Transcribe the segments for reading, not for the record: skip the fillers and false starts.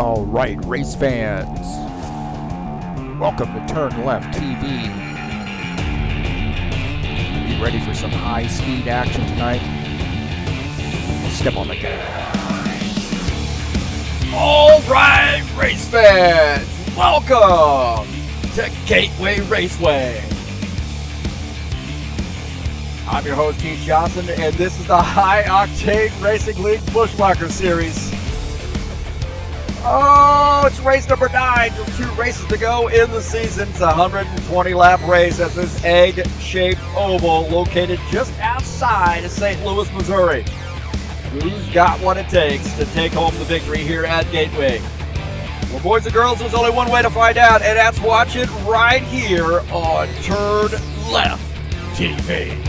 All right, race fans, welcome to TurnLeftTV. You ready for some high-speed action tonight? Step on the gas. All right, race fans, welcome to Gateway Raceway. I'm your host, Heath Johnson, and this is the High Octane Racing League Buschwackers Series. Oh, it's race number 9. Just 2 races to go in the season. It's a 120-lap race at this egg-shaped oval located just outside of St. Louis, Missouri. Who's got what it takes to take home the victory here at Gateway? Well, boys and girls, there's only one way to find out, and that's watch it right here on TurnLeftTV.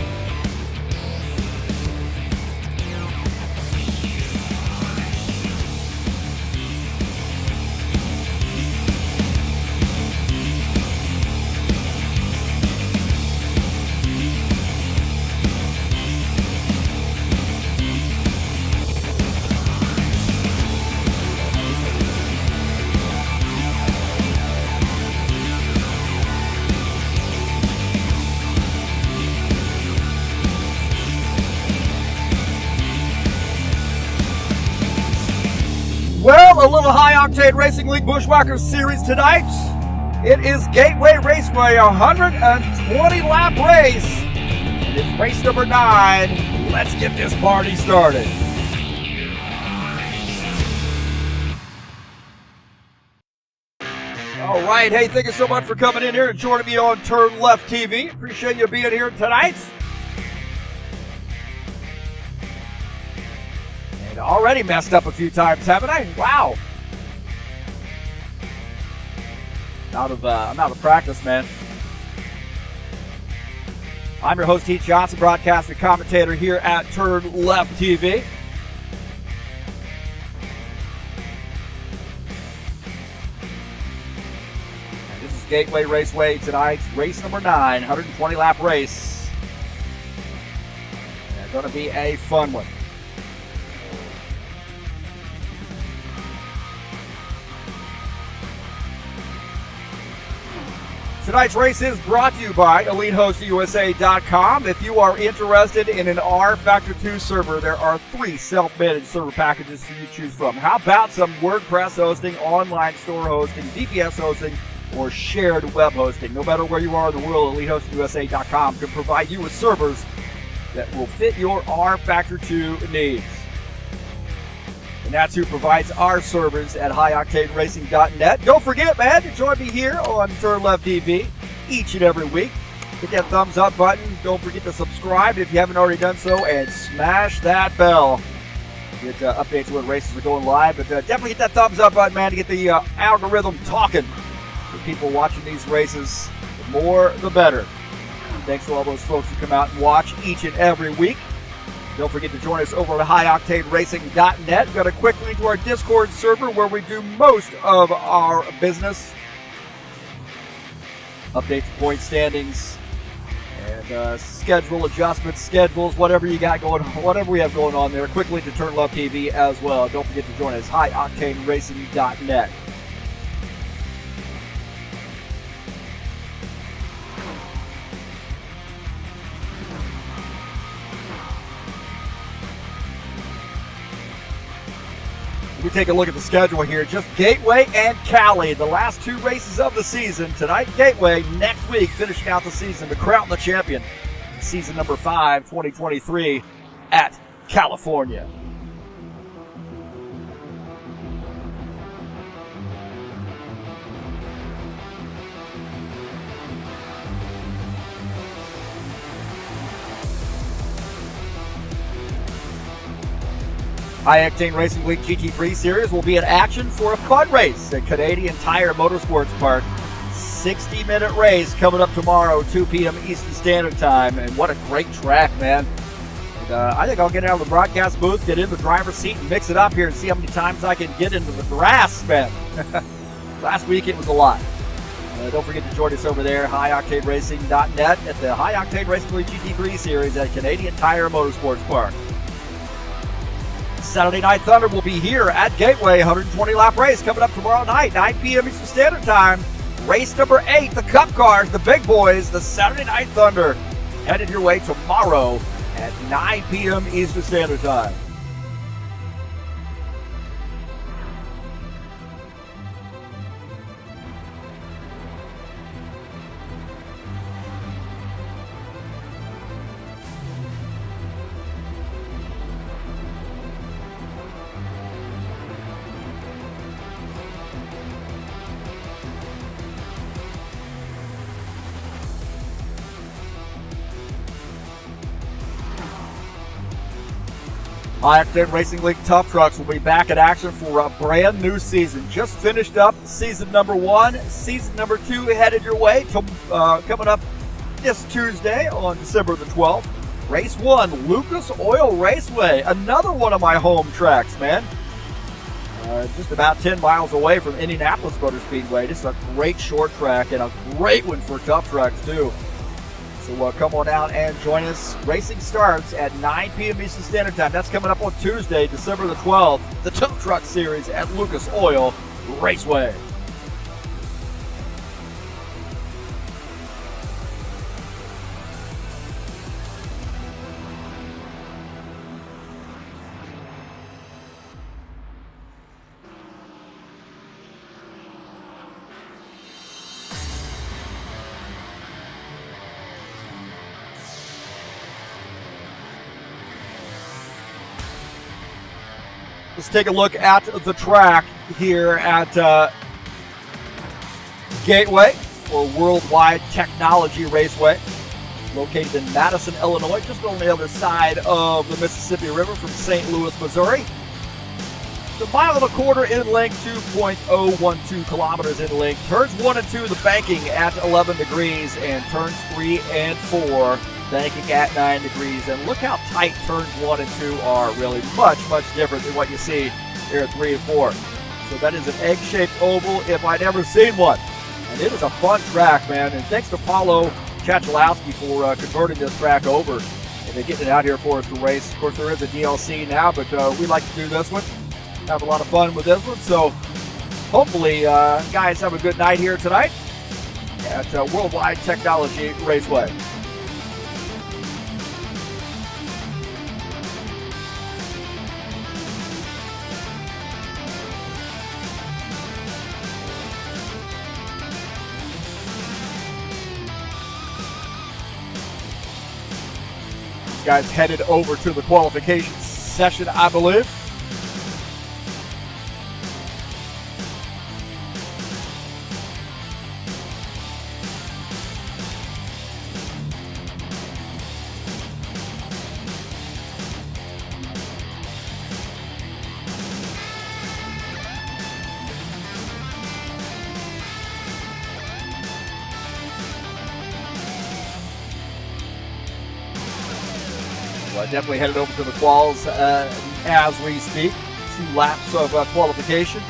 Well, a little high-octane Racing League Buschwackers series tonight. It is Gateway Raceway, a 120-lap race. And it's race number 9. Let's get this party started. All right, hey, thank you so much for coming in here and joining me on TurnLeftTV. Appreciate you being here tonight. Already messed up a few times, haven't I? Wow. I'm out of practice, man. I'm your host, Heath Johnson, broadcast and commentator here at TurnLeftTV. This is Gateway Raceway tonight, race number 9, 120-lap race. It's going to be a fun one. Tonight's race is brought to you by EliteHostUSA.com. If you are interested in an rFactor 2 server, there are 3 self-managed server packages for you to choose from. How about some WordPress hosting, online store hosting, VPS hosting, or shared web hosting? No matter where you are in the world, EliteHostUSA.com can provide you with servers that will fit your rFactor 2 needs. And that's who provides our servers at highoctaneracing.net. Don't forget, man, to join me here on TurnLeftTV each and every week. Hit that thumbs up button. Don't forget to subscribe if you haven't already done so, and smash that bell. Get updates when races are going live. But definitely hit that thumbs up button, man, to get the algorithm talking for people watching these races. The more, the better. And thanks to all those folks who come out and watch each and every week. Don't forget to join us over at highoctaneracing.net. We've got a quick link to our Discord server where we do most of our business. Updates, point standings, and schedule adjustments, schedules, whatever you got going on, whatever we have going on there. Quick link to TurnLeftTV as well. Don't forget to join us, highoctaneracing.net. We take a look at the schedule here. Just Gateway and Cali, the last 2 races of the season. Tonight, Gateway. Next week, finishing out the season to crown the champion. Season number 5, 2023 at California. High Octane Racing League GT3 Series will be in action for a fun race at Canadian Tire Motorsports Park. 60-minute race coming up tomorrow, 2 p.m. Eastern Standard Time. And what a great track, man. And, I think I'll get out of the broadcast booth, get in the driver's seat, and mix it up here and see how many times I can get into the grass, man. Last week it was a lot. Don't forget to join us over there, highoctaneracing.net, at the High Octane Racing League GT3 Series at Canadian Tire Motorsports Park. Saturday Night Thunder will be here at Gateway. 120-lap race coming up tomorrow night, 9 p.m. Eastern Standard Time. Race number 8, the Cup Cars, the big boys, the Saturday Night Thunder, headed your way tomorrow at 9 p.m. Eastern Standard Time. Octane Racing League Tough Trucks will be back in action for a brand new season. Just finished up season number 1. Season number 2 headed your way to coming up this Tuesday on December the 12th. Race 1, Lucas Oil Raceway. Another one of my home tracks, man. Just about 10 miles away from Indianapolis Motor Speedway. Just a great short track and a great one for tough trucks, too. So come on out and join us. Racing starts at 9 p.m. Eastern Standard Time. That's coming up on Tuesday, December the 12th. The Tough Truck Series at Lucas Oil Raceway. Let's take a look at the track here at Gateway for Worldwide Technology Raceway, located in Madison, Illinois, just on the other side of the Mississippi River from St. Louis, Missouri. It's a mile and a quarter in length, 2.012 kilometers in length. Turns 1 and 2, the banking at 11 degrees, and turns 3 and 4, banking at 9 degrees. And look how tight turns 1 and 2 are. Really much different than what you see here at 3 and 4. So that is an egg-shaped oval if I'd ever seen one. And it is a fun track, man. And thanks to Paulo Chachalowski for converting this track over and getting it out here for us to race. Of course, there is a DLC now, but we like to do this one. Have a lot of fun with this one. So hopefully, guys have a good night here tonight at Worldwide Technology Raceway. Guys headed over to the qualification session, I believe. Definitely headed over to the quals as we speak. 2 laps of qualification.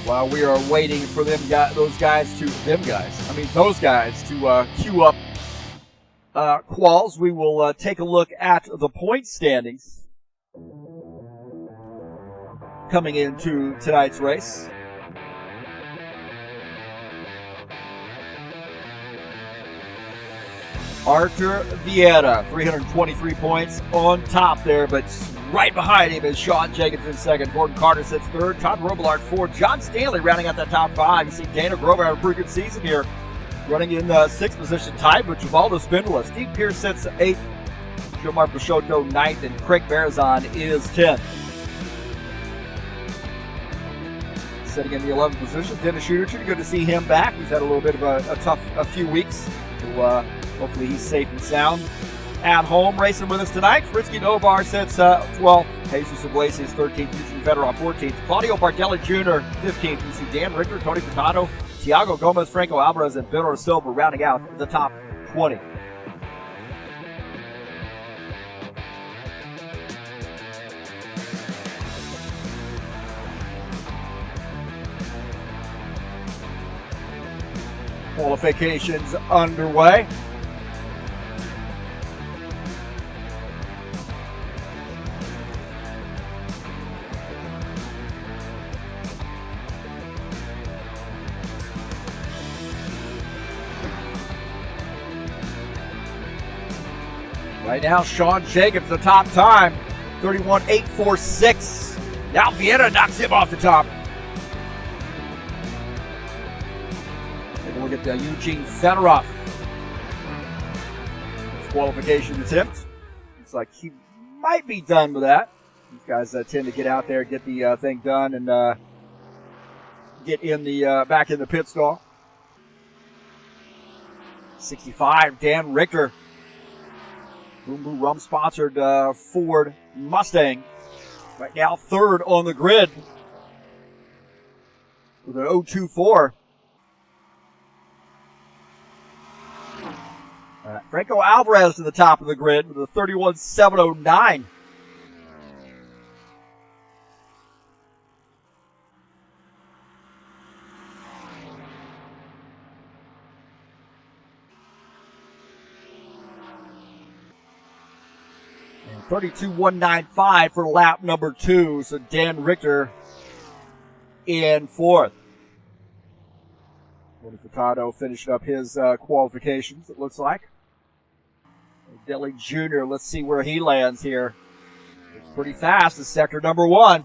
While we are waiting for those guys to queue up quals, we will take a look at the point standings coming into tonight's race. Arthur Vieira, 323 points on top there, but right behind him is Sean Jacobs in second. Gordon Carter sits third. Todd Robillard fourth. John Stanley rounding out that top 5. You see Dana Grover had a pretty good season here, running in the 6th position, tied with Givaldo Spindola. Steve Pierce sits 8th. Jomar Peixoto 9th, and Craig Barazon is 10th. Sitting in the 11th position, Dennis Schudercher. Good to see him back. He's had a little bit of a tough few weeks. So, hopefully he's safe and sound at home. Racing with us tonight, Frisky Novar sits 12th. Jesus Iglesias 13th. Houston Federer 14th. Claudio Bardelli Jr. 15th. You see Dan Richter, Tony Furtado Tiago Gomez, Franco Alvarez, and Pedro Silva rounding out the top 20. Qualifications underway. Right now, Sean Jacobs, the top time, 31.846. Now Vienna knocks him off the top. Take a look at Eugene Fedorov. His qualification attempt. Looks like he might be done with that. These guys tend to get out there, get the thing done, and get in the back in the pit stall. 65, Dan Richter. Boom Boom Rum sponsored Ford Mustang. Right now, third on the grid with an 0.24. Franco Alvarez to the top of the grid with a 31.709. And 32.195 for lap number 2. So Dan Richter in fourth. Tony Furtado finishing up his qualifications, it looks like. Deli Jr., let's see where he lands here. It's pretty fast. It's sector number 1.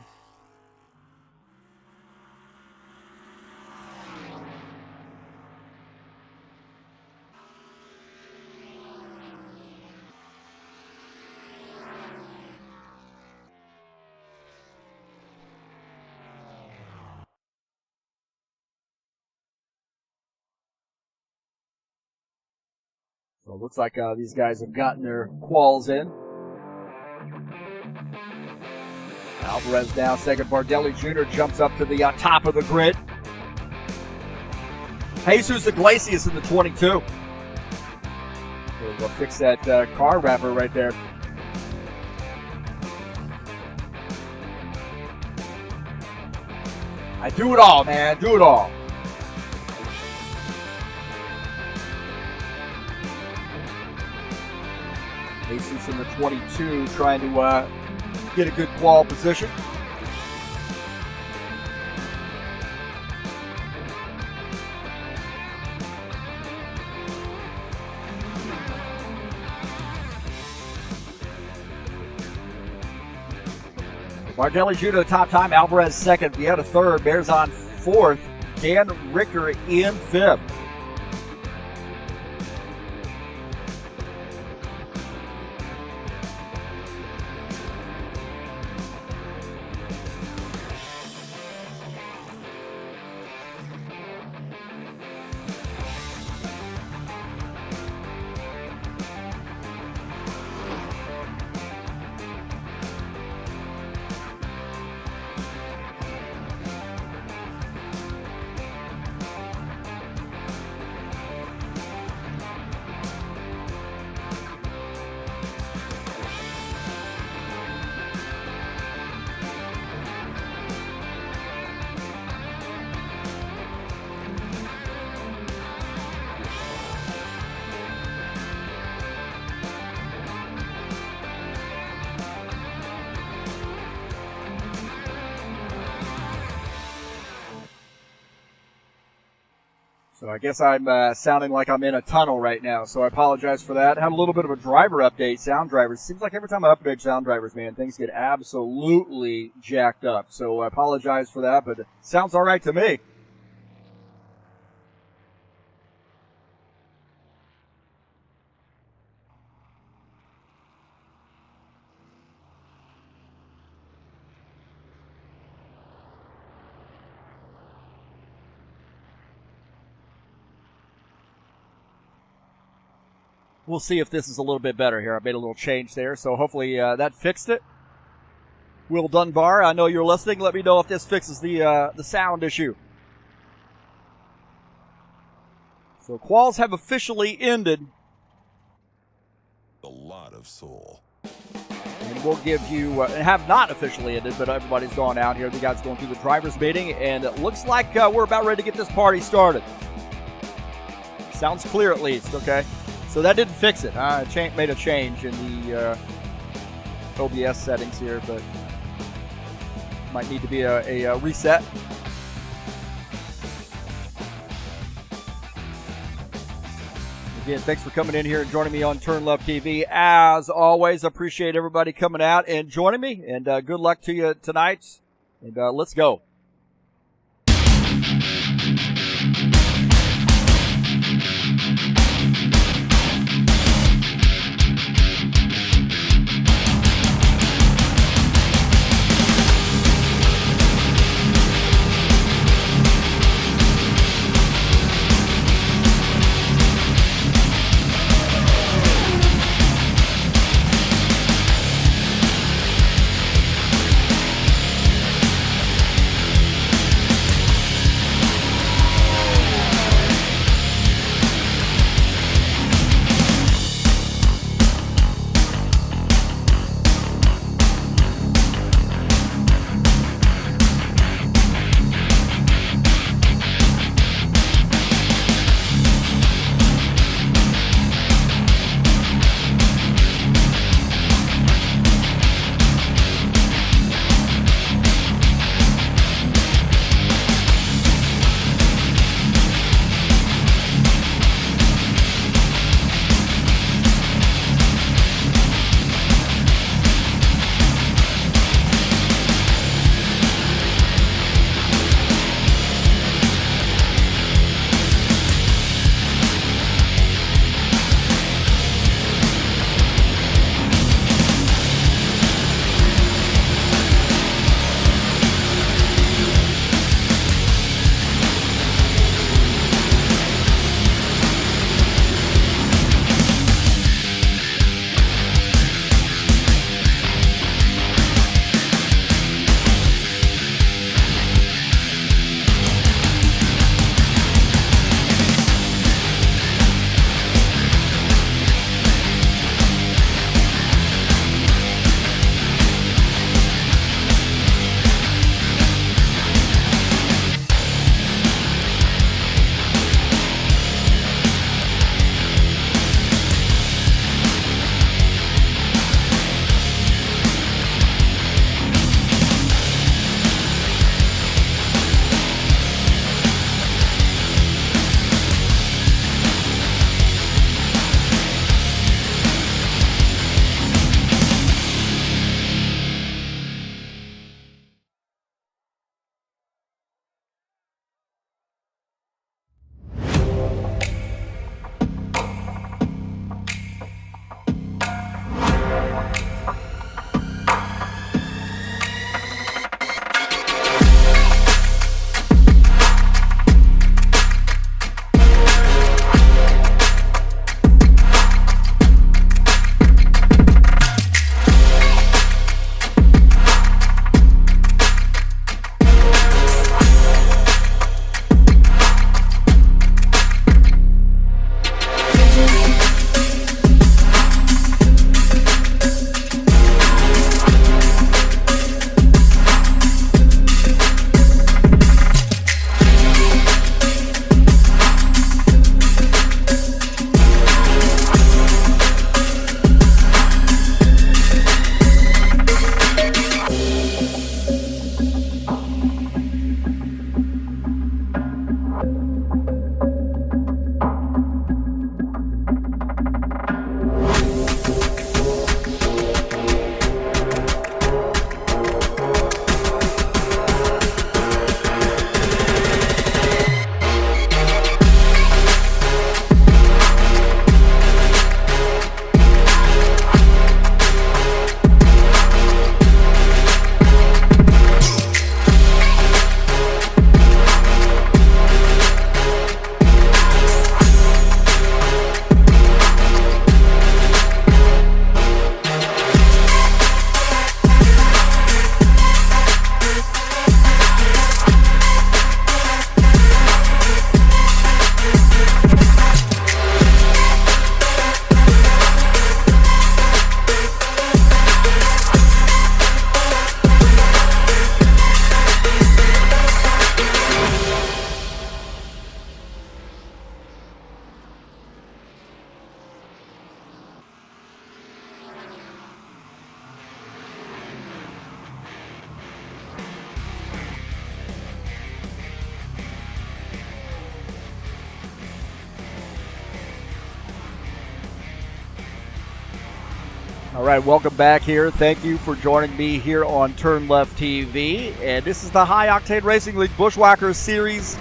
So it looks like these guys have gotten their quals in. Alvarez now second. Bardelli Jr. jumps up to the top of the grid. Jesus Iglesias in the 22. We'll fix that car wrapper right there. I do it all, man. Do it all. Jesus in the 22 trying to get a good qual position. Bardelli Jr. the top time, Alvarez second, Vieta third, Bearzon fourth, Dan Richter in fifth. So I guess I'm sounding like I'm in a tunnel right now, so I apologize for that. Had a little bit of a driver update, sound drivers. Seems like every time I update sound drivers, man, things get absolutely jacked up. So I apologize for that, but it sounds all right to me. We'll see if this is a little bit better here. I made a little change there, so hopefully that fixed it. Will Dunbar, I know you're listening. Let me know if this fixes the sound issue. So quals have officially ended. A lot of soul. And we'll give you, have not officially ended, but everybody's gone out here. The guys going through the driver's meeting, and it looks like we're about ready to get this party started. Sounds clear at least, okay? So that didn't fix it. I made a change in the OBS settings here, but might need to be a reset. Again, thanks for coming in here and joining me on TurnLeftTV. As always, appreciate everybody coming out and joining me. And good luck to you tonight. And let's go. All right, welcome back here. Thank you for joining me here on TurnLeftTV. And this is the High Octane Racing League Buschwackers Series,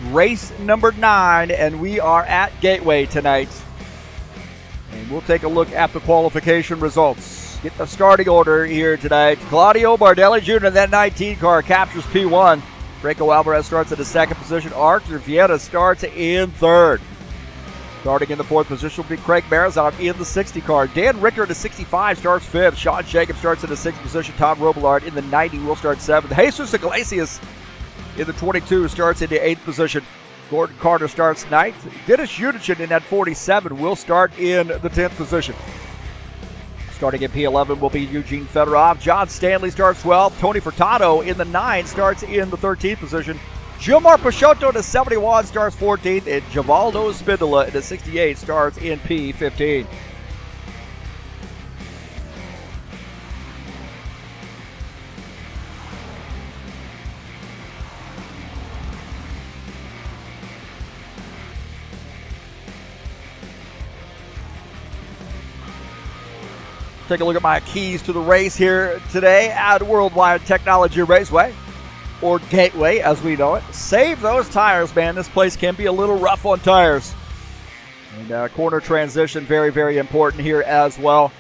race number 9, and we are at Gateway tonight. And we'll take a look at the qualification results. Get the starting order here tonight. Claudio Bardelli Jr. in that 19 car captures P1. Franco Alvarez starts in the 2nd position. Arthur Vieta starts in 3rd. Starting in the 4th position will be Craig Marizon in the 60 car. Dan Ricker in the 65 starts 5th. Sean Jacobs starts in the 6th position. Tom Robillard in the 90 will start 7th. Jesus Iglesias in the 22 starts in the 8th position. Gordon Carter starts 9th. Dennis Udichin in that 47 will start in the 10th position. Starting in P11 will be Eugene Fedorov. John Stanley starts 12th. Tony Furtado in the 9 starts in the 13th position. Gilmar Peixoto in the 71 starts 14th, and Givaldo Spindola in the 68 starts in P15. Take a look at my keys to the race here today at Worldwide Technology Raceway, or Gateway as we know it. Save those tires, man. This place can be a little rough on tires. And corner transition, very, very important here as well.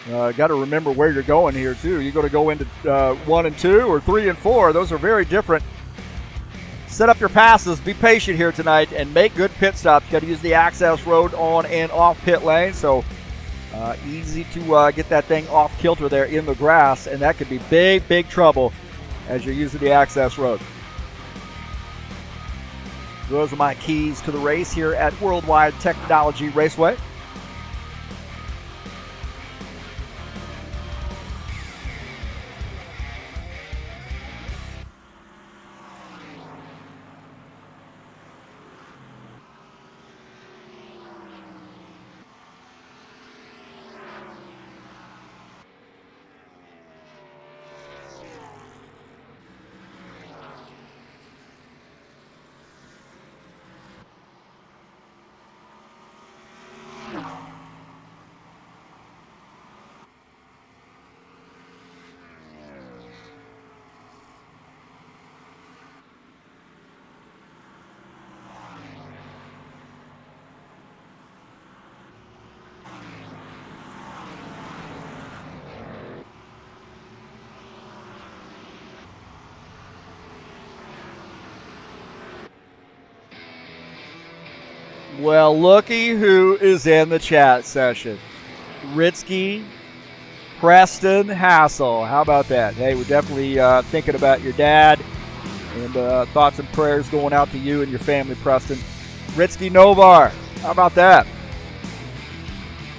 Got to remember where you're going here too. You're going to go into 1 and 2 or 3 and 4. Those are very different. Set up your passes. Be patient here tonight and make good pit stops. You got to use the access road on and off pit lane. So easy to get that thing off kilter there in the grass, and that could be big, big trouble as you're using the access road. Those are my keys to the race here at Worldwide Technology Raceway. Well, looky who is in the chat session. Ritsky, Preston, Hassel. How about that? Hey, we're definitely thinking about your dad, and thoughts and prayers going out to you and your family, Preston. Ritsky Novar, how about that?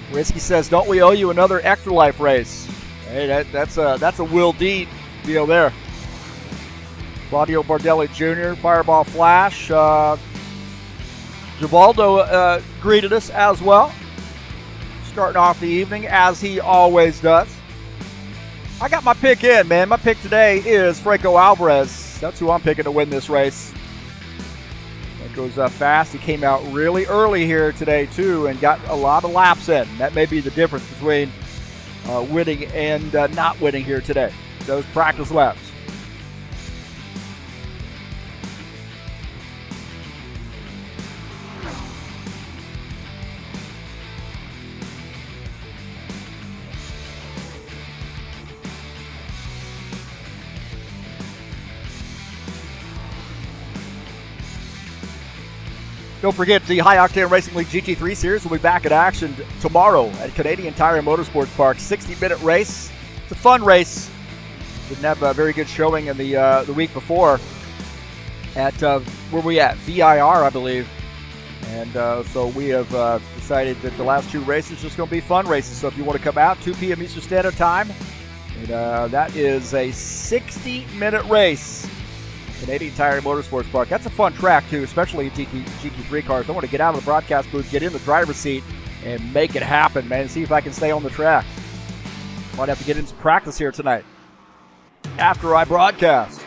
Ritsky says, don't we owe you another Extra Life race? Hey, that's a Will Deed deal there. Claudio Bardelli Jr., Fireball Flash. Givaldo greeted us as well, starting off the evening as he always does. I got my pick in, man. My pick today is Franco Alvarez. That's who I'm picking to win this race. That goes fast. He came out really early here today, too, and got a lot of laps in. That may be the difference between winning and not winning here today. Those practice laps. Don't forget, the High Octane Racing League GT3 Series will be back in action tomorrow at Canadian Tire and Motorsports Park. 60-minute race. It's a fun race. Didn't have a very good showing in the week before at, where we at? VIR, I believe. And so we have decided that the last 2 races are just going to be fun races. So if you want to come out, 2 p.m. Eastern Standard Time, and that is a 60-minute race. Canadian Tire and Motorsports Park. That's a fun track, too, especially GT3 cars. I want to get out of the broadcast booth, get in the driver's seat, and make it happen, man, and see if I can stay on the track. Might have to get in some practice here tonight after I broadcast.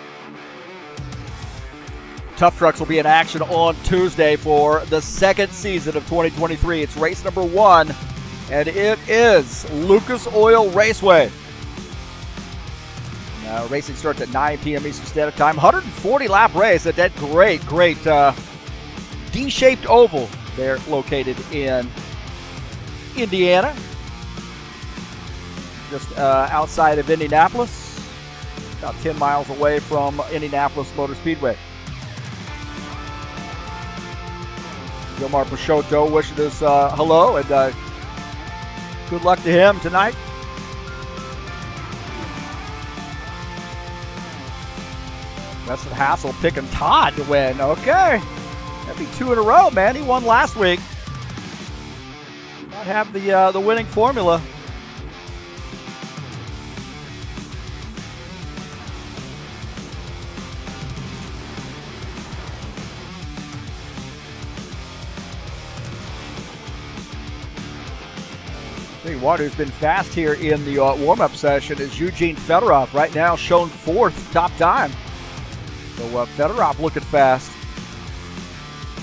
Tough Trucks will be in action on Tuesday for the second season of 2023. It's race number 1 and it is Lucas Oil Raceway. Racing starts at 9 p.m. Eastern Standard Time. 140-lap race at that great D-shaped oval there located in Indiana, just outside of Indianapolis, about 10 miles away from Indianapolis Motor Speedway. Gilmar Peixoto wishing us hello and good luck to him tonight. Weston Hassel picking Todd to win. Okay. That'd be 2 in a row, man. He won last week. Not have the winning formula. One who's been fast here in the warm-up session is Eugene Fedorov. Right now shown 4th top time. So Fedorov looking fast.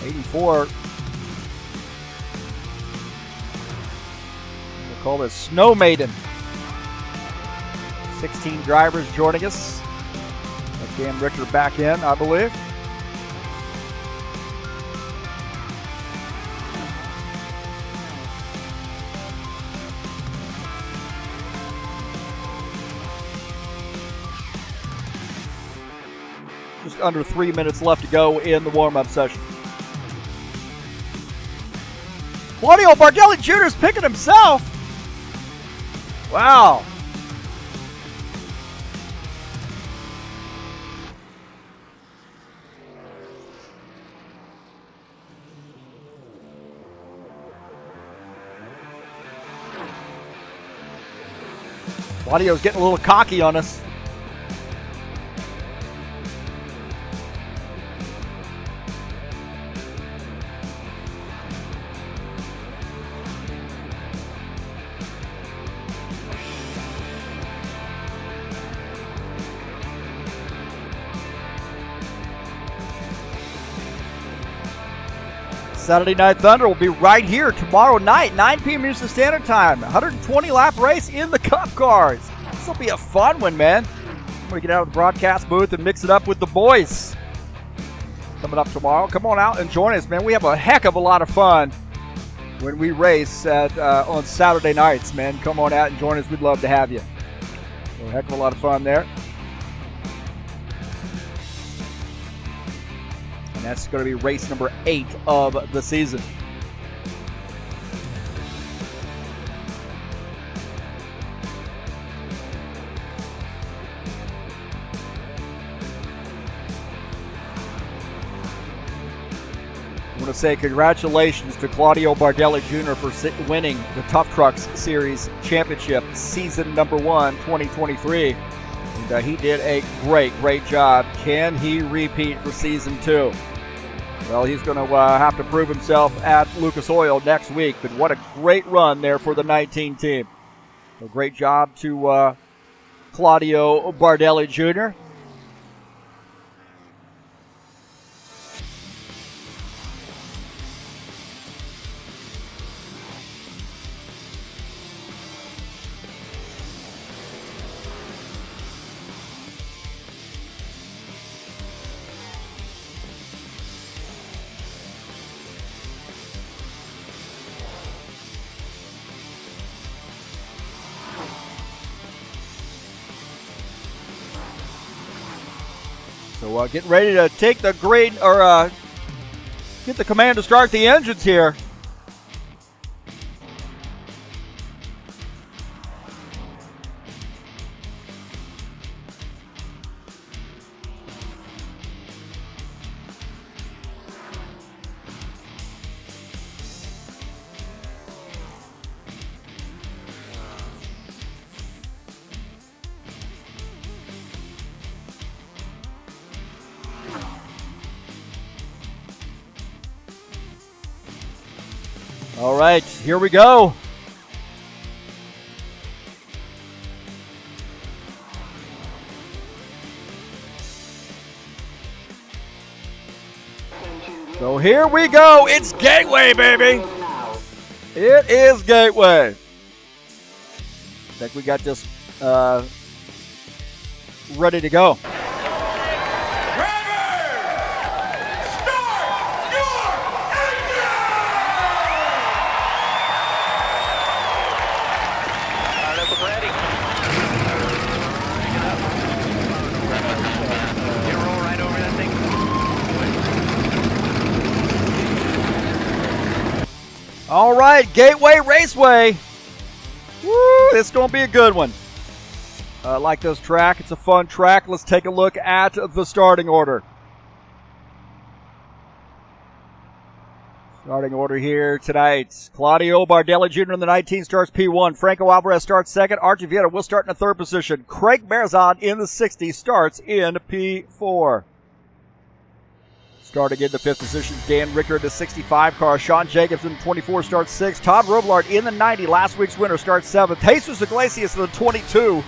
84. We'll call this Snow Maiden. 16 drivers joining us. Dan Richter back in, I believe. Just under 3 minutes left to go in the warm-up session. Claudio Bardelli Jr. is picking himself. Wow. Claudio's getting a little cocky on us. Saturday Night Thunder will be right here tomorrow night, 9 p.m. Eastern Standard Time. 120-lap race in the Cup cars. This will be a fun one, man. I'm going to get out of the broadcast booth and mix it up with the boys. Coming up tomorrow. Come on out and join us, man. We have a heck of a lot of fun when we race on Saturday nights, man. Come on out and join us. We'd love to have you. So a heck of a lot of fun there. That's going to be race number 8 of the season. I want to say congratulations to Claudio Bardelli Jr. for winning the Tough Trucks Series Championship, season number 1, 2023. And he did a great job. Can he repeat for season 2? Well, he's going to have to prove himself at Lucas Oil next week. But what a great run there for the 19 team. A great job to Claudio Bardelli Jr. So getting ready to take the green, or get the command to start the engines here. All right, here we go. So here we go. It's Gateway, baby. It is Gateway. I think we got this ready to go. All right, Gateway Raceway. Woo, it's going to be a good one. I like this track. It's a fun track. Let's take a look at the starting order. Starting order here tonight. Claudio Bardelli Jr. in the 19 starts P1. Franco Alvarez starts second. Archie Vieta will start in the third position. Craig Marizon in the 60 starts in P4. Starting in the fifth position, Dan Ricker in the 65 car. Sean Jacobs in the 24 starts sixth. Todd Robillard in the 90, last week's winner, starts seventh. Jesus Iglesias in the 22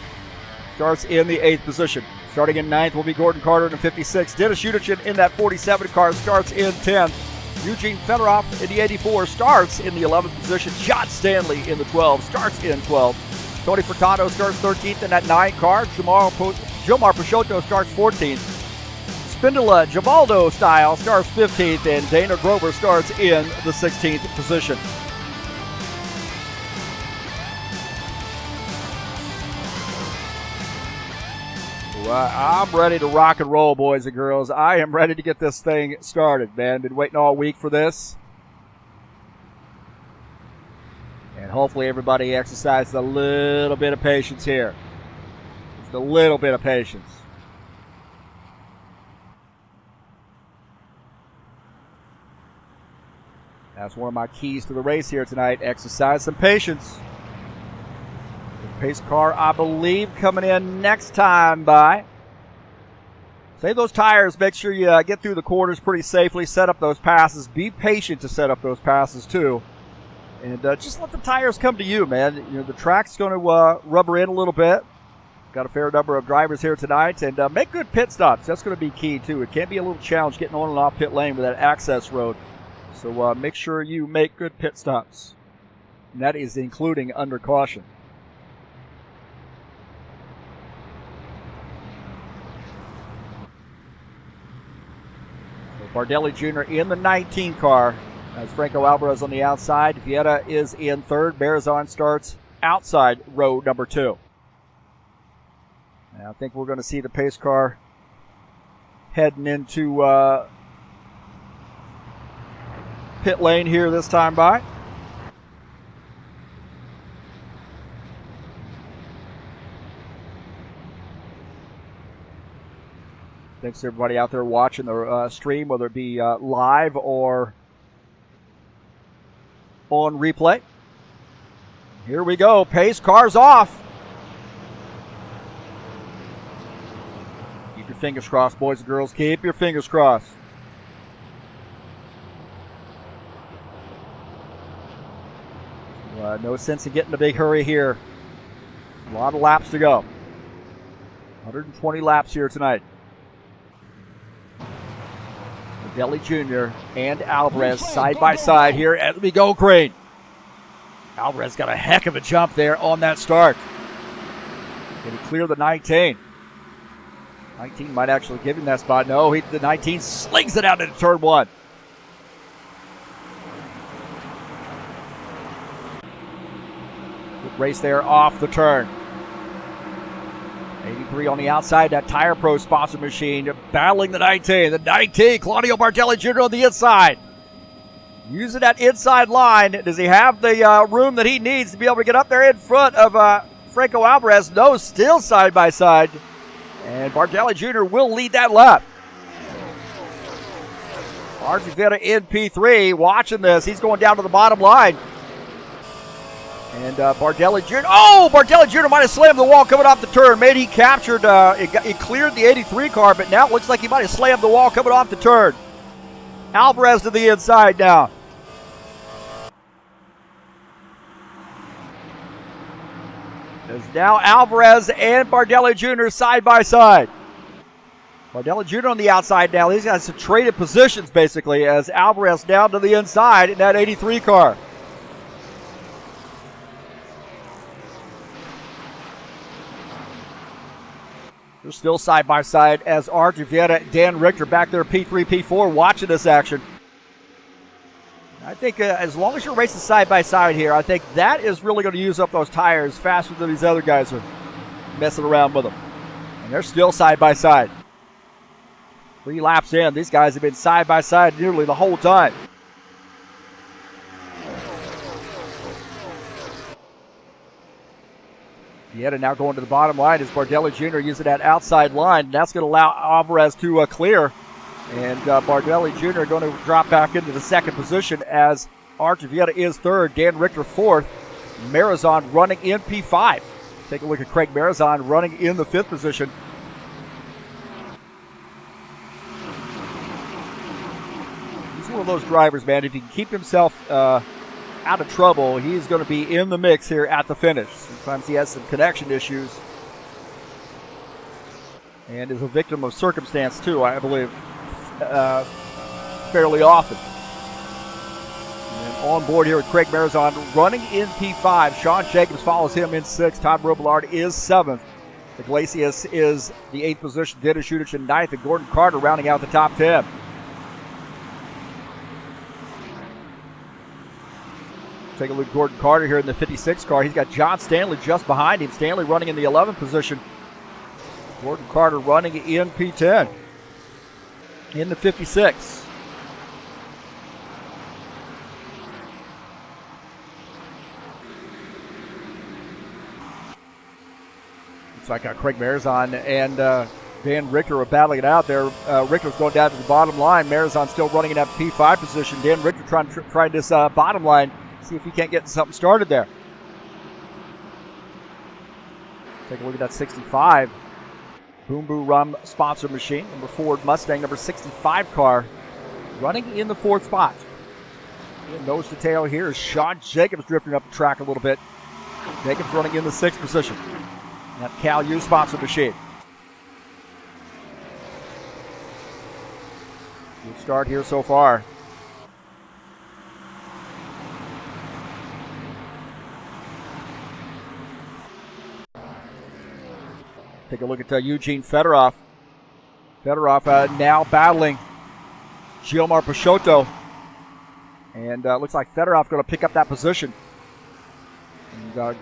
starts in the eighth position. Starting in ninth will be Gordon Carter in the 56. Dennis Udichin in that 47 car starts in 10th. Eugene Fedorov in the 84 starts in the 11th position. John Stanley in the 12 starts in 12th. Tony Furtado starts 13th in that 9 car. Gilmar Peixoto starts 14th. Spindola Givaldo style starts 15th, and Dana Grover starts in the 16th position. Well, I'm ready to rock and roll, boys and girls. I am ready to get this thing started, man. Been waiting all week for this. And hopefully everybody exercises a little bit of patience here. Just a little bit of patience. That's one of my keys to the race here tonight. Exercise some patience. The pace car, I believe, coming in next time by. Save those tires. Make sure you get through the corners pretty safely. Set up those passes. Be patient to set up those passes, too. And just let the tires come to you, man. You know, the track's going to rubber in a little bit. Got a fair number of drivers here tonight. And make good pit stops. That's going to be key, too. It can't be a little challenge getting on and off pit lane with that access road. So make sure you make good pit stops. And that is including under caution. So Bardelli Jr. in the 19 car. As Franco Alvarez on the outside. Vieta is in third. Marizon starts outside row number 2. And I think we're going to see the pace car heading into pit lane here this time by. Thanks to everybody out there watching the stream, whether it be live or on replay. Here we go. Pace car's off. Keep your fingers crossed, boys and girls. Keep your fingers crossed. No sense in getting a big hurry here. A lot of laps to go. 120 laps here tonight. Bardelli Jr. and Alvarez side by side here as we go, Crane. Alvarez got a heck of a jump there on that start. Did he clear the 19? 19 might actually give him that spot. No, the 19 slings it out into turn 1. Race there off the turn. 83 on the outside, that Tire Pro sponsor machine battling the 19. The 19, Claudio Bardelli Jr. on the inside. Using that inside line. Does he have the room that he needs to be able to get up there in front of Franco Alvarez? No, still side by side. And Bardelli Jr. will lead that lap. Archie Vieta in P3. Watching this. He's going down to the bottom line. And Bardelli Jr. Oh, Bardelli Jr. might have slammed the wall coming off the turn. Maybe he captured, he cleared the 83 car, but now it looks like he might have slammed the wall coming off the turn. Alvarez to the inside now. There's now Alvarez and Bardelli Jr. side by side. Bardelli Jr. on the outside now. These guys have traded positions basically as Alvarez down to the inside in that 83 car. They're still side by side as Archie Vieta, Dan Richter back there, P3, P4, watching this action. I think as long as you're racing side by side here, I think that is really going to use up those tires faster than these other guys are messing around with them. And they're still side by side. 3 laps in, these guys have been side by side nearly the whole time. Vieta now going to the bottom line as Bardelli Jr. using that outside line. That's going to allow Alvarez to clear. And Bardelli Jr. going to drop back into the second position as Archie Vieta is third, Dan Richter fourth. Marizon running in P5. Take a look at Craig Marizon running in the fifth position. He's one of those drivers, man. If he can keep himself out of trouble, he's going to be in the mix here at the finish. Sometimes he has some connection issues and is a victim of circumstance too, I believe, fairly often. And on board here with Craig Marizon running in P5. Sean Jacobs follows him in 6th. Todd Robillard is 7th. Iglesias is the 8th position. Dennis Shudich in 9th. And Gordon Carter rounding out the top 10. Take a look at Gordon Carter here in the 56 car. He's got John Stanley just behind him. Stanley running in the 11th position. Gordon Carter running in P10 in the 56. Looks like Craig Marizon and Dan Richter are battling it out there. Richter's going down to the bottom line. Marizon still running in that P5 position. Dan Richter trying this bottom line. See if he can't get something started there. Take a look at that 65 Boom Boo Rum sponsor machine. Number Ford Mustang, number 65 car, running in the 4th spot. And nose to tail here is Sean Jacobs drifting up the track a little bit. Jacobs running in the 6th position. That Cal U sponsor machine. Good start here so far. Take a look at Eugene Fedorov. Fedorov now battling Gilmar Peixoto. And looks like Fedorov going to pick up that position. And,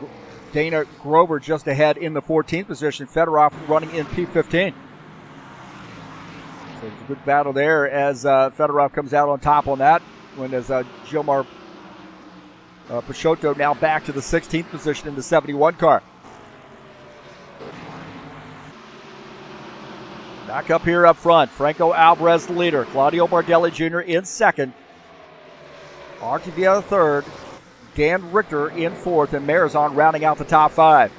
Dana Grover just ahead in the 14th position. Fedorov running in P15. So it's a good battle there as Fedorov comes out on top on that. When as Gilmar Peixoto now back to the 16th position in the 71 car. Back up here up front, Franco Alvarez the leader, Claudio Bardelli Jr. in 2nd, Archie Vieta 3rd, Dan Richter in 4th, and Marizon rounding out the top 5.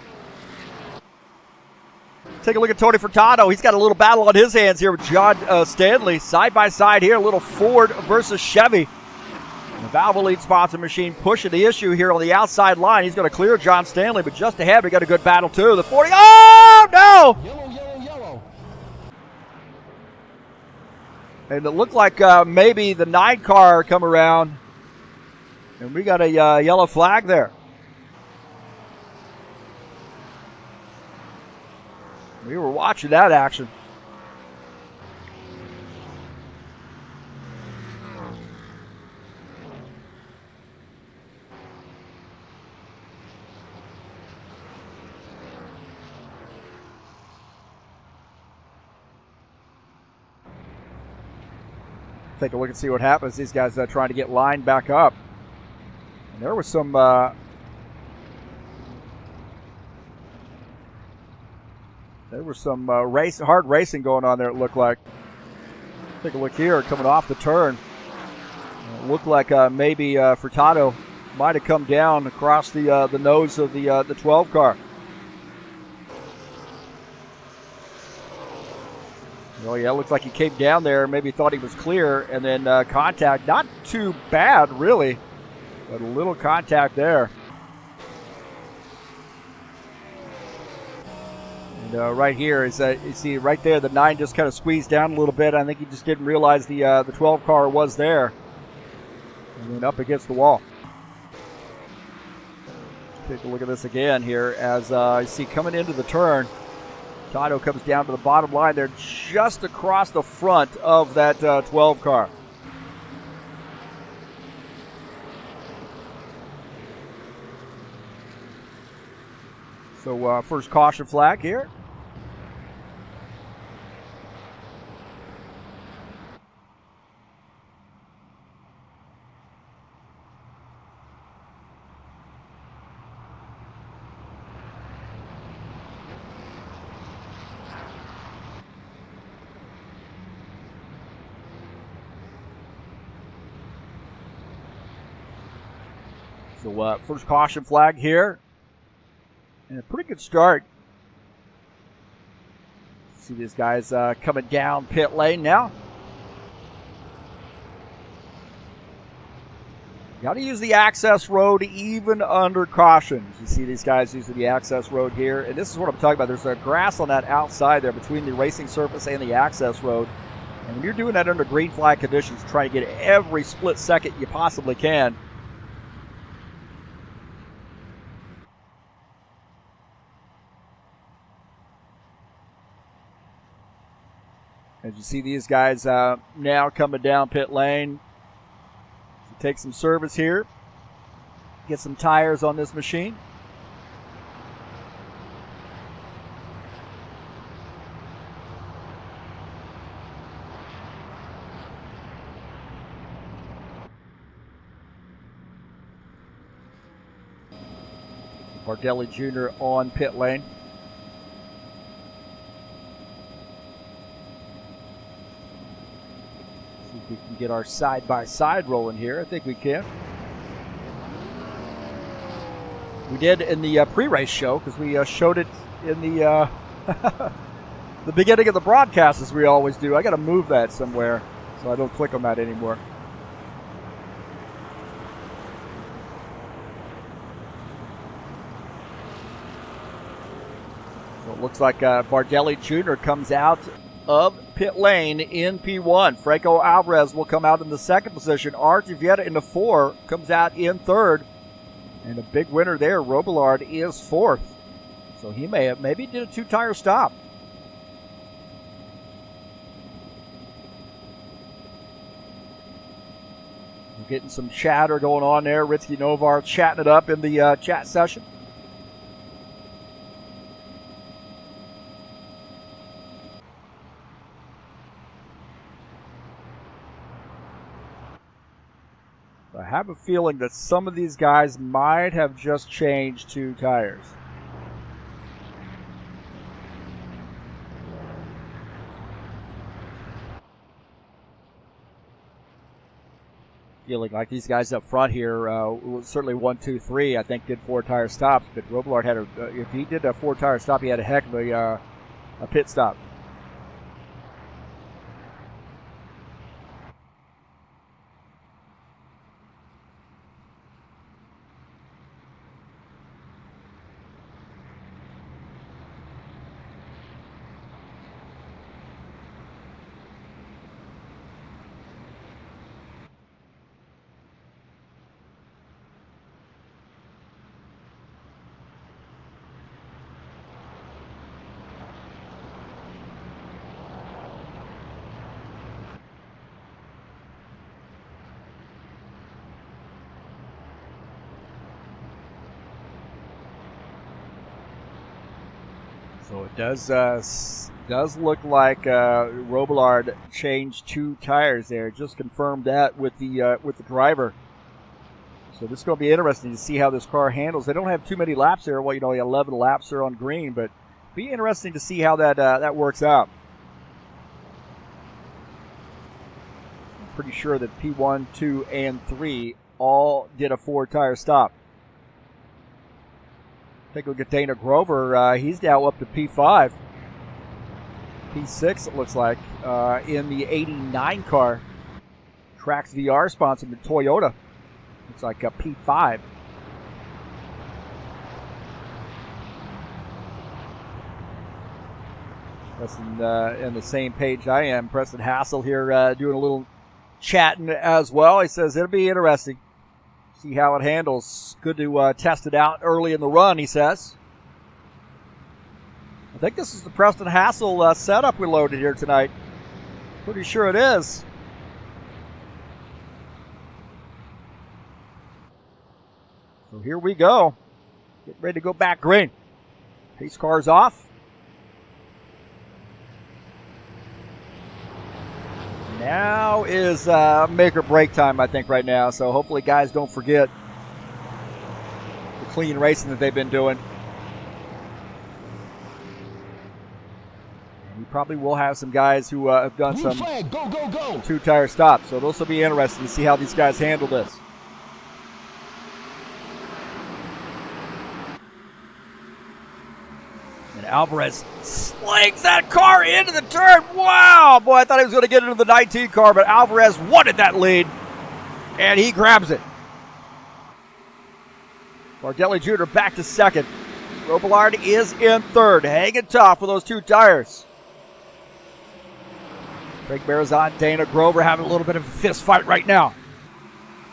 Take a look at Tony Furtado. He's got a little battle on his hands here with John Stanley. Side by side here, a little Ford versus Chevy. The Valvoline sponsor machine pushing the issue here on the outside line. He's going to clear John Stanley, but just ahead we got a good battle too. The 40, oh no! Yellow. And it looked like maybe the 9 car come around, and we got a yellow flag there. We were watching that action. Take a look and see what happens. These guys trying to get lined back up. And there was some hard racing going on there, it looked like. Take a look here, coming off the turn. It looked like maybe Furtado might have come down across the nose of the 12 car. Oh, yeah, it looks like he came down there, maybe thought he was clear, and then contact. Not too bad, really, but a little contact there. And right here is, you see right there, the 9 just kind of squeezed down a little bit. I think he just didn't realize the 12 car was there. And then up against the wall. Take a look at this again here as you see coming into the turn. Tato comes down to the bottom line. They're just across the front of that 12 car. So first caution flag here. So first caution flag here. And a pretty good start. See these guys coming down pit lane now. Got to use the access road even under cautions. You see these guys using the access road here. And this is what I'm talking about. There's grass on that outside there between the racing surface and the access road. And when you're doing that under green flag conditions, trying to get every split second you possibly can. As you see these guys now coming down pit lane. So take some service here. Get some tires on this machine. Bardelli Jr. on pit lane. See if we can get our side-by-side rolling here. I think we can. We did in the pre-race show because we showed it in the the beginning of the broadcast, as we always do. I got to move that somewhere so I don't click on that anymore. So it looks like Bardelli Jr. comes out of pit lane in P1. Franco Alvarez will come out in the second position. Archie Vieta in the 4 comes out in third. And a big winner there, Robillard, is fourth. So he maybe did a 2-tire stop. We're getting some chatter going on there. Ritsky Novar chatting it up in the chat session. I have a feeling that some of these guys might have just changed 2 tires. Feeling like these guys up front here, certainly 1, 2, 3, I think did 4-tire stops. But Robillard had if he did a 4-tire stop, he had a heck of a pit stop. So it does look like Robillard changed 2 tires there. Just confirmed that with the driver. So this is going to be interesting to see how this car handles. They don't have too many laps there. Well, 11 laps there on green, but be interesting to see how that works out. I'm pretty sure that P1, 2, and 3 all did a 4-tire stop. Take a look at Dana Grover. He's now up to P5. P6, it looks like, in the 89 car. Trax VR sponsored the Toyota. Looks like a P5. Preston on the same page I am. Preston Hassel here doing a little chatting as well. He says it'll be interesting. See how it handles. Good to test it out early in the run, he says. I think this is the Preston Hassel setup we loaded here tonight. Pretty sure it is. So here we go. Getting ready to go back green. Pace car's off. Now is make or break time, I think, right now. So hopefully guys don't forget the clean racing that they've been doing. And you probably will have some guys who have done some two-tire stops. So those will be interesting to see how these guys handle this. And Alvarez slings that car into the turn. Wow, boy, I thought he was going to get into the 19 car, but Alvarez wanted that lead, and he grabs it. Bardelli Jr. back to second. Robillard is in third, hanging tough with those two tires. Craig Marizon, Dana Grover having a little bit of a fist fight right now.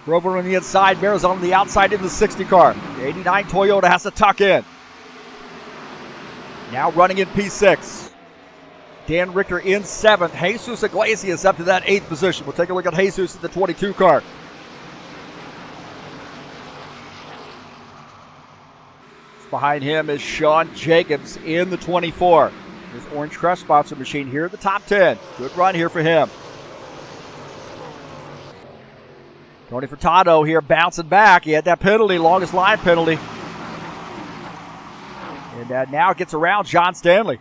Grover on the inside, Marizon on the outside in the 60 car. The 89 Toyota has to tuck in. Now running in P6. Dan Richter in 7th. Jesus Iglesias up to that 8th position. We'll take a look at Jesus at the 22 car. Behind him is Sean Jacobs in the 24. His orange crush sponsor machine here at the top 10. Good run here for him. Tony Furtado here bouncing back. He had that penalty, longest line penalty. And now gets around John Stanley.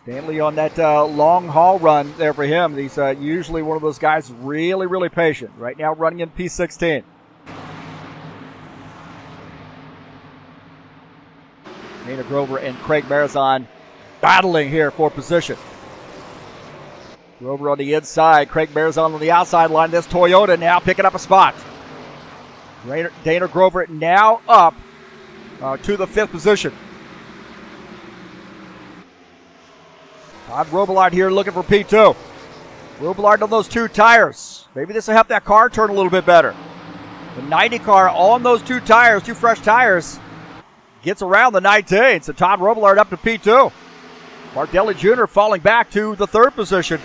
Stanley on that long haul run there for him. He's usually one of those guys really, really patient. Right now running in P16. Dana Grover and Craig Marizon battling here for position. Grover on the inside. Craig Marizon on the outside line. This Toyota now picking up a spot. Dana Grover now up to the 5th position. Todd Robillard here looking for P2. Robillard on those two tires. Maybe this will help that car turn a little bit better. The 90 car on those two tires, two fresh tires, gets around the 19. So Todd Robillard up to P2. Bardelli Jr. falling back to the 3rd position.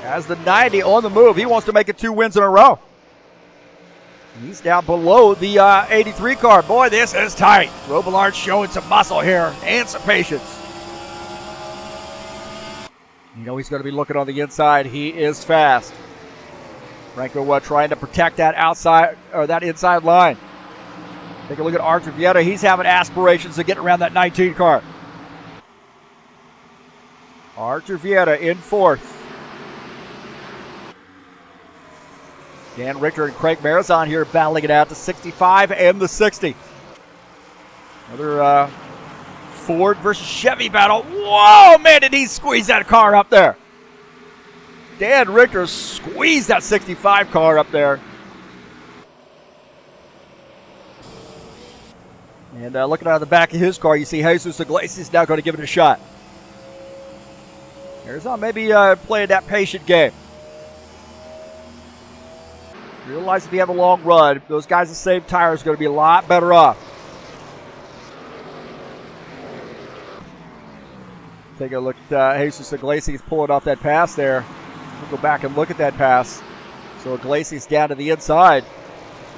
As the 90 on the move, he wants to make it 2 wins in a row. He's down below the 83 car. Boy, this is tight. Robillard showing some muscle here and some patience. You know he's going to be looking on the inside. He is fast. Franco trying to protect that outside or that inside line. Take a look at Arthur Vieta. He's having aspirations to get around that 19 car. Arthur Vieta in 4th. Dan Richter and Craig Marizon here battling it out, the 65 and the 60. Another Ford versus Chevy battle. Whoa, man, did he squeeze that car up there. Dan Richter squeezed that 65 car up there. And looking out of the back of his car, you see Jesus Iglesias now going to give it a shot. Marizon maybe playing that patient game. Realize if you have a long run, those guys that save tires are going to be a lot better off. Take a look at Jesus Iglesias pulling off that pass there. We'll go back and look at that pass. So Iglesias down to the inside,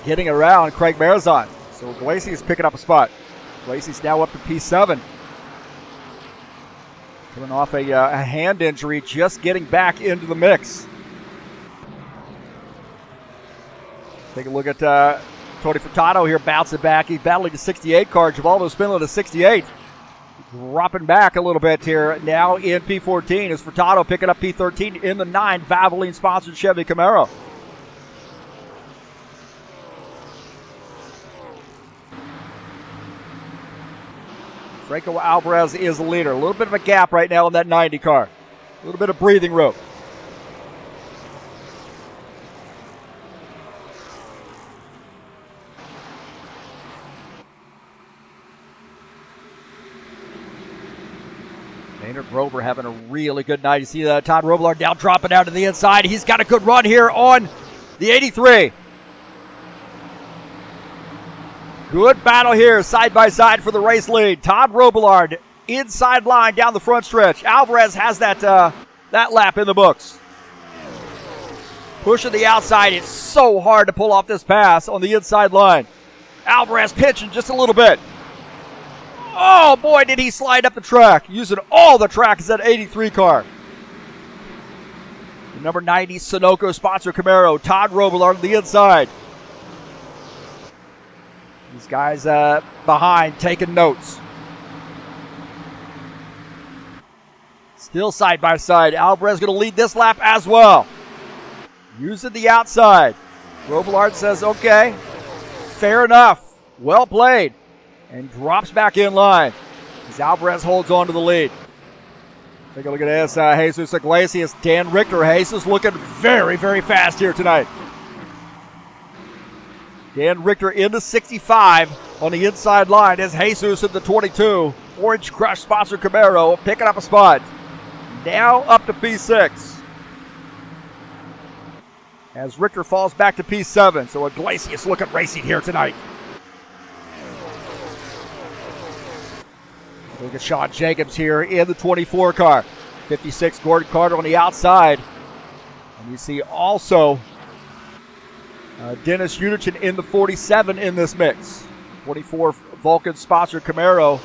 getting around Craig Marizon. So Iglesias picking up a spot. Iglesias now up to P7. Coming off a hand injury, just getting back into the mix. Take a look at Tony Furtado here bouncing back. He's battling the 68 car. Givaldo Spindler to 68. Dropping back a little bit here. Now in P14 is Furtado picking up P13 in the 9 Valvoline-sponsored Chevy Camaro. Franco Alvarez is the leader. A little bit of a gap right now in that 90 car. A little bit of breathing room. Dana Grover having a really good night. You see Todd Robillard now dropping out to the inside. He's got a good run here on the 83. Good battle here, side by side for the race lead. Todd Robillard inside line down the front stretch. Alvarez has that lap in the books. Pushing the outside. It's so hard to pull off this pass on the inside line. Alvarez pitching just a little bit. Oh, boy, did he slide up the track. Using all the track is that 83 car. The number 90 Sunoco sponsor Camaro. Todd Robillard on the inside. These guys behind taking notes. Still side by side. Alvarez going to lead this lap as well. Using the outside. Robillard says, okay, fair enough. Well played. And drops back in line as Alvarez holds on to the lead. Take a look at this. Jesus Iglesias, Dan Richter. Jesus looking very, very fast here tonight. Dan Richter into 65 on the inside line as Jesus in the 22. Orange Crush sponsor Camaro picking up a spot. Now up to P6. As Richter falls back to P7. So Iglesias looking racing here tonight. Look at Sean Jacobs here in the 24 car. 56, Gordon Carter on the outside. And you see also Dennis Unichin in the 47 in this mix. 24 Vulcan sponsor Camaro.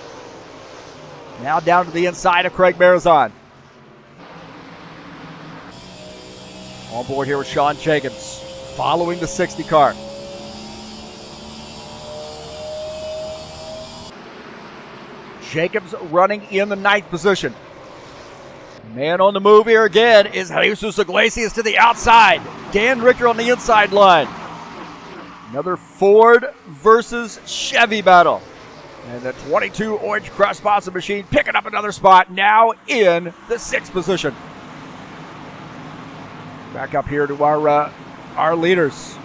Now down to the inside of Craig Marazon. On board here with Sean Jacobs, following the 60 car. Jacobs running in the 9th position. Man on the move here again is Jesus Iglesias to the outside. Dan Richter on the inside line. Another Ford versus Chevy battle. And the 22 Orange Crush sponsor machine picking up another spot, now in the 6th position. Back up here to our leaders.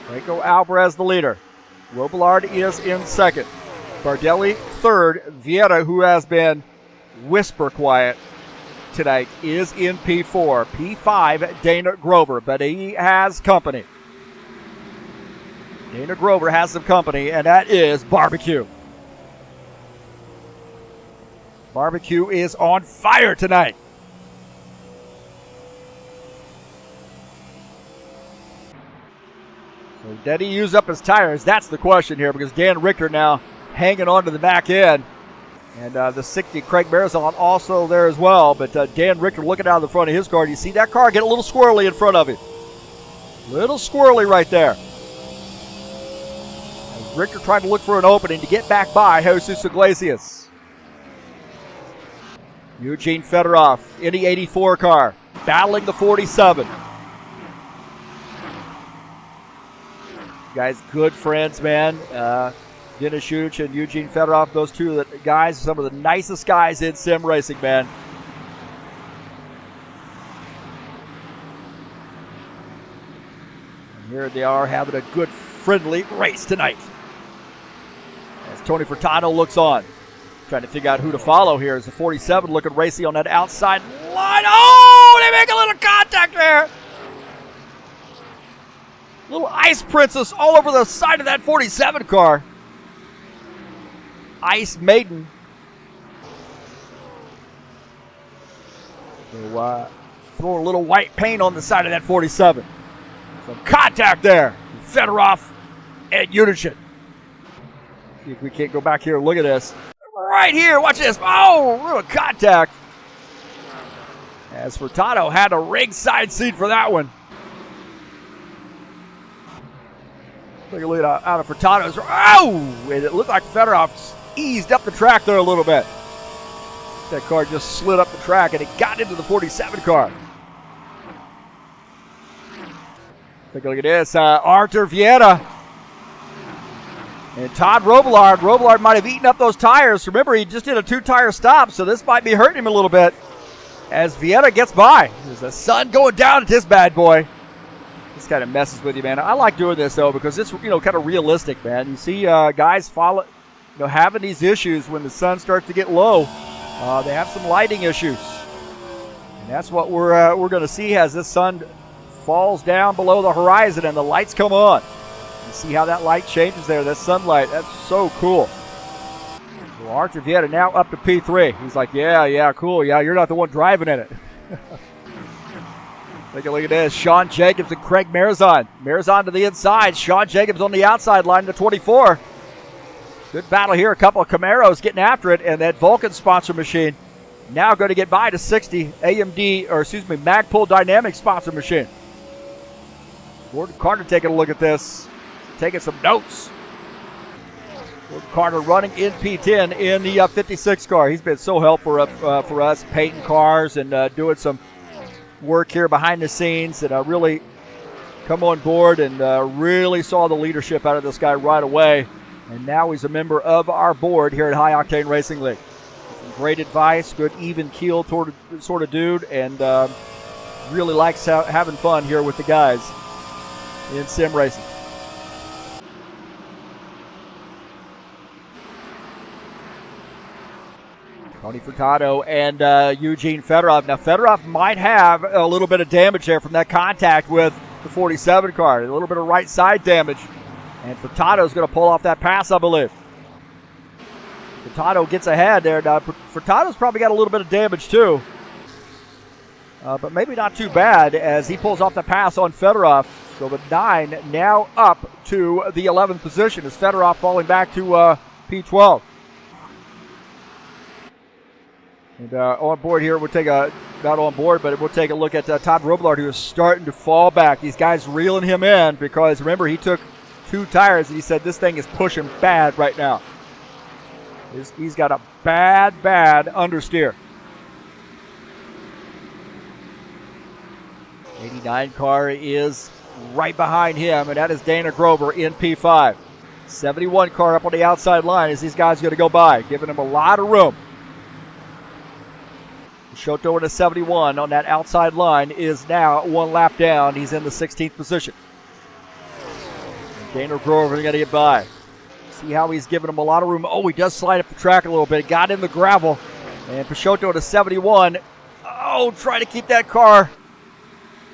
Franco Alvarez the leader. Robillard is in 2nd. Bardelli 3rd. Vieira, who has been whisper quiet tonight, is in P4. P5, Dana Grover, but he has company. Dana Grover has some company, and that is Barbecue. Barbecue is on fire tonight. So did he use up his tires? That's the question here, because Dan Richter now hanging on to the back end. And the 60 Craig Marazon also there as well. But Dan Richter looking out of the front of his car. You see that car get a little squirrely in front of him. Little squirrely right there. As Richter trying to look for an opening to get back by Jesus Iglesias. Eugene Fedorov in the 84 car, battling the 47. Guys, good friends, man. Dennis Unichin and Eugene Fedorov, those two guys, some of the nicest guys in sim racing, man. And here they are having a good, friendly race tonight. As Tony Furtado looks on, trying to figure out who to follow here. As the 47 looking racy on that outside line. Oh, they make a little contact there. Little Ice Princess all over the side of that 47 car. Ice Maiden. So, throw a little white paint on the side of that 47. Some contact there. Fedorov and Unichin. See if we can't go back here and look at this. Right here, watch this. Oh, little contact. As Furtado had a ringside seat for that one. Take a look out of Furtado's. Oh! And it looked like Fedorov eased up the track there a little bit. That car just slid up the track and it got into the 47 car. Take a look at this. Arthur Vieira and Todd Robillard. Robillard might have eaten up those tires. Remember, he just did a 2-tire stop, so this might be hurting him a little bit as Vieira gets by. There's the sun going down at this bad boy. This kind of messes with you, man. I like doing this, though, because it's, kind of realistic, man. You see guys having these issues when the sun starts to get low. They have some lighting issues. And that's what we're going to see as this sun falls down below the horizon and the lights come on. You see how that light changes there, that sunlight. That's so cool. So Archer Vieta now up to P3. He's like, yeah, cool. Yeah, you're not the one driving in it. Take a look at this. Sean Jacobs and Craig Marizon. Marizon to the inside. Sean Jacobs on the outside line to 24. Good battle here. A couple of Camaros getting after it. And that Vulcan sponsor machine now going to get by to 60. Magpul Dynamics sponsor machine. Gordon Carter taking a look at this. Taking some notes. Gordon Carter running in P10 in the 56 car. He's been so helpful for us, painting cars and doing some work here behind the scenes, and really come on board and really saw the leadership out of this guy right away. And now he's a member of our board here at High Octane Racing League. Some great advice, good even keel sort of dude, and really likes having fun here with the guys in sim racing. Tony Furtado and Eugene Fedorov. Now, Fedorov might have a little bit of damage there from that contact with the 47 car. A little bit of right side damage. And Furtado's going to pull off that pass, I believe. Furtado gets ahead there. Now, Furtado's probably got a little bit of damage, too. But maybe not too bad as he pulls off the pass on Fedorov. So the 9 now up to the 11th position as Fedorov falling back to P12. And on board here, we'll take not on board, but we'll take a look at Todd Robillard, who is starting to fall back. These guys reeling him in because, remember, he took 2 tires, and he said this thing is pushing bad right now. He's got a bad understeer. 89 car is right behind him, and that is Dana Grover in P5. 71 car up on the outside line as these guys are going to go by, giving him a lot of room. Shoto in a 71 on that outside line is now 1 lap down. He's in the 16th position. Dana Grover going to get by. See how he's giving him a lot of room. Oh, he does slide up the track a little bit. Got in the gravel. And Peixoto at a 71. Oh, trying to keep that car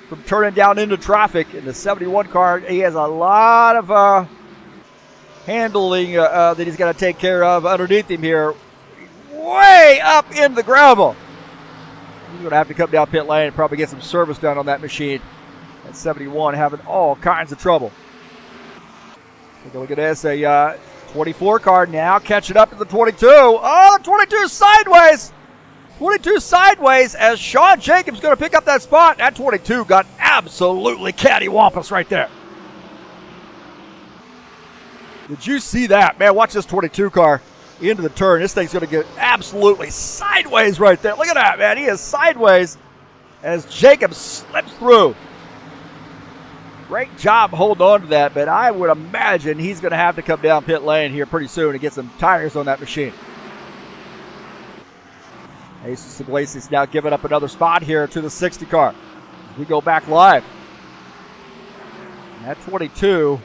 from turning down into traffic. In the 71 car, he has a lot of handling that he's got to take care of underneath him here. Way up in the gravel. He's going to have to come down pit lane and probably get some service done on that machine. At 71, having all kinds of trouble. Take a look at this. A 24 car now catching up to the 22. Oh, the 22 sideways. 22 sideways as Sean Jacobs going to pick up that spot. That 22 got absolutely cattywampus right there. Did you see that? Man, watch this 22 car. Into the turn. This thing's going to get absolutely sideways right there. Look at that, man. He is sideways as Jacob slips through. Great job holding on to that, but I would imagine he's going to have to come down pit lane here pretty soon and get some tires on that machine. Aces Iglesias now giving up another spot here to the 60 car. We go back live. And that 22...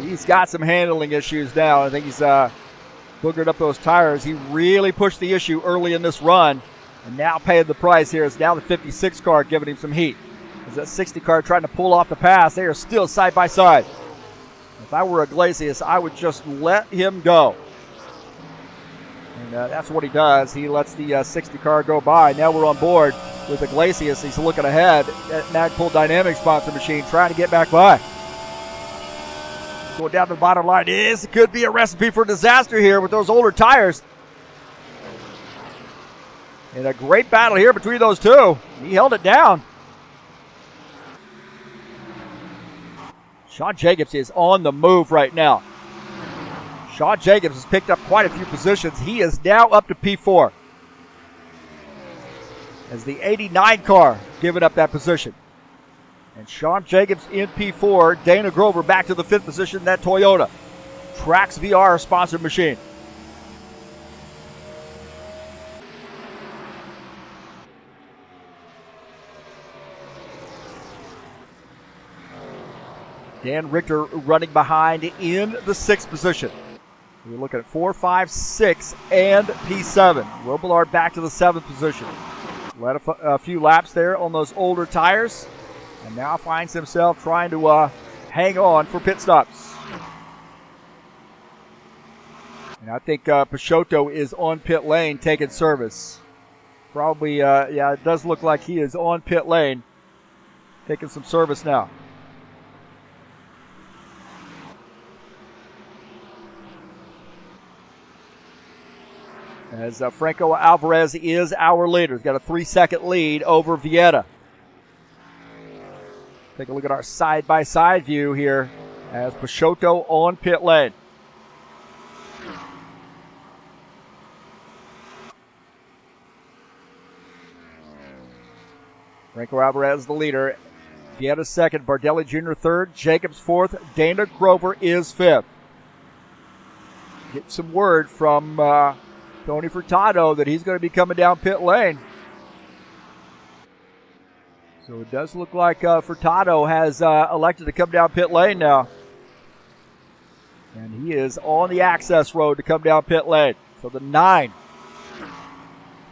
he's got some handling issues now. I think he's boogered up those tires. He really pushed the issue early in this run and now paying the price here. It's now the 56 car giving him some heat. As that 60 car trying to pull off the pass, they are still side by side. If I were Iglesias, I would just let him go. And that's what he does. He lets the 60 car go by. Now we're on board with Iglesias. He's looking ahead at Magpul Dynamics sponsor machine, trying to get back by. Going down to the bottom line. This could be a recipe for disaster here with those older tires. And a great battle here between those two. He held it down. Sean Jacobs is on the move right now. Sean Jacobs has picked up quite a few positions. He is now up to P4. As the 89 car giving up that position. And Sean Jacobs in P4. Dana Grover back to the 5th position in that Toyota. Trax VR sponsored machine. Dan Richter running behind in the 6th position. We're looking at 4, 5, 6, and P7. Robillard back to the 7th position. Led a few laps there on those older tires. And now finds himself trying to hang on for pit stops. And I think Peixoto is on pit lane taking service. Probably, yeah, it does look like he is on pit lane taking some service now. As Franco Alvarez is our leader. He's got a 3-second lead over Vieta. Take a look at our side-by-side view here as Peixoto on pit lane. Franco Alvarez the leader. Vieta second, Bardelli Jr. third, Jacobs fourth, Dana Grover is fifth. Get some word from Tony Furtado that he's going to be coming down pit lane. So it does look like Furtado has elected to come down pit lane now. And he is on the access road to come down pit lane. So the 9.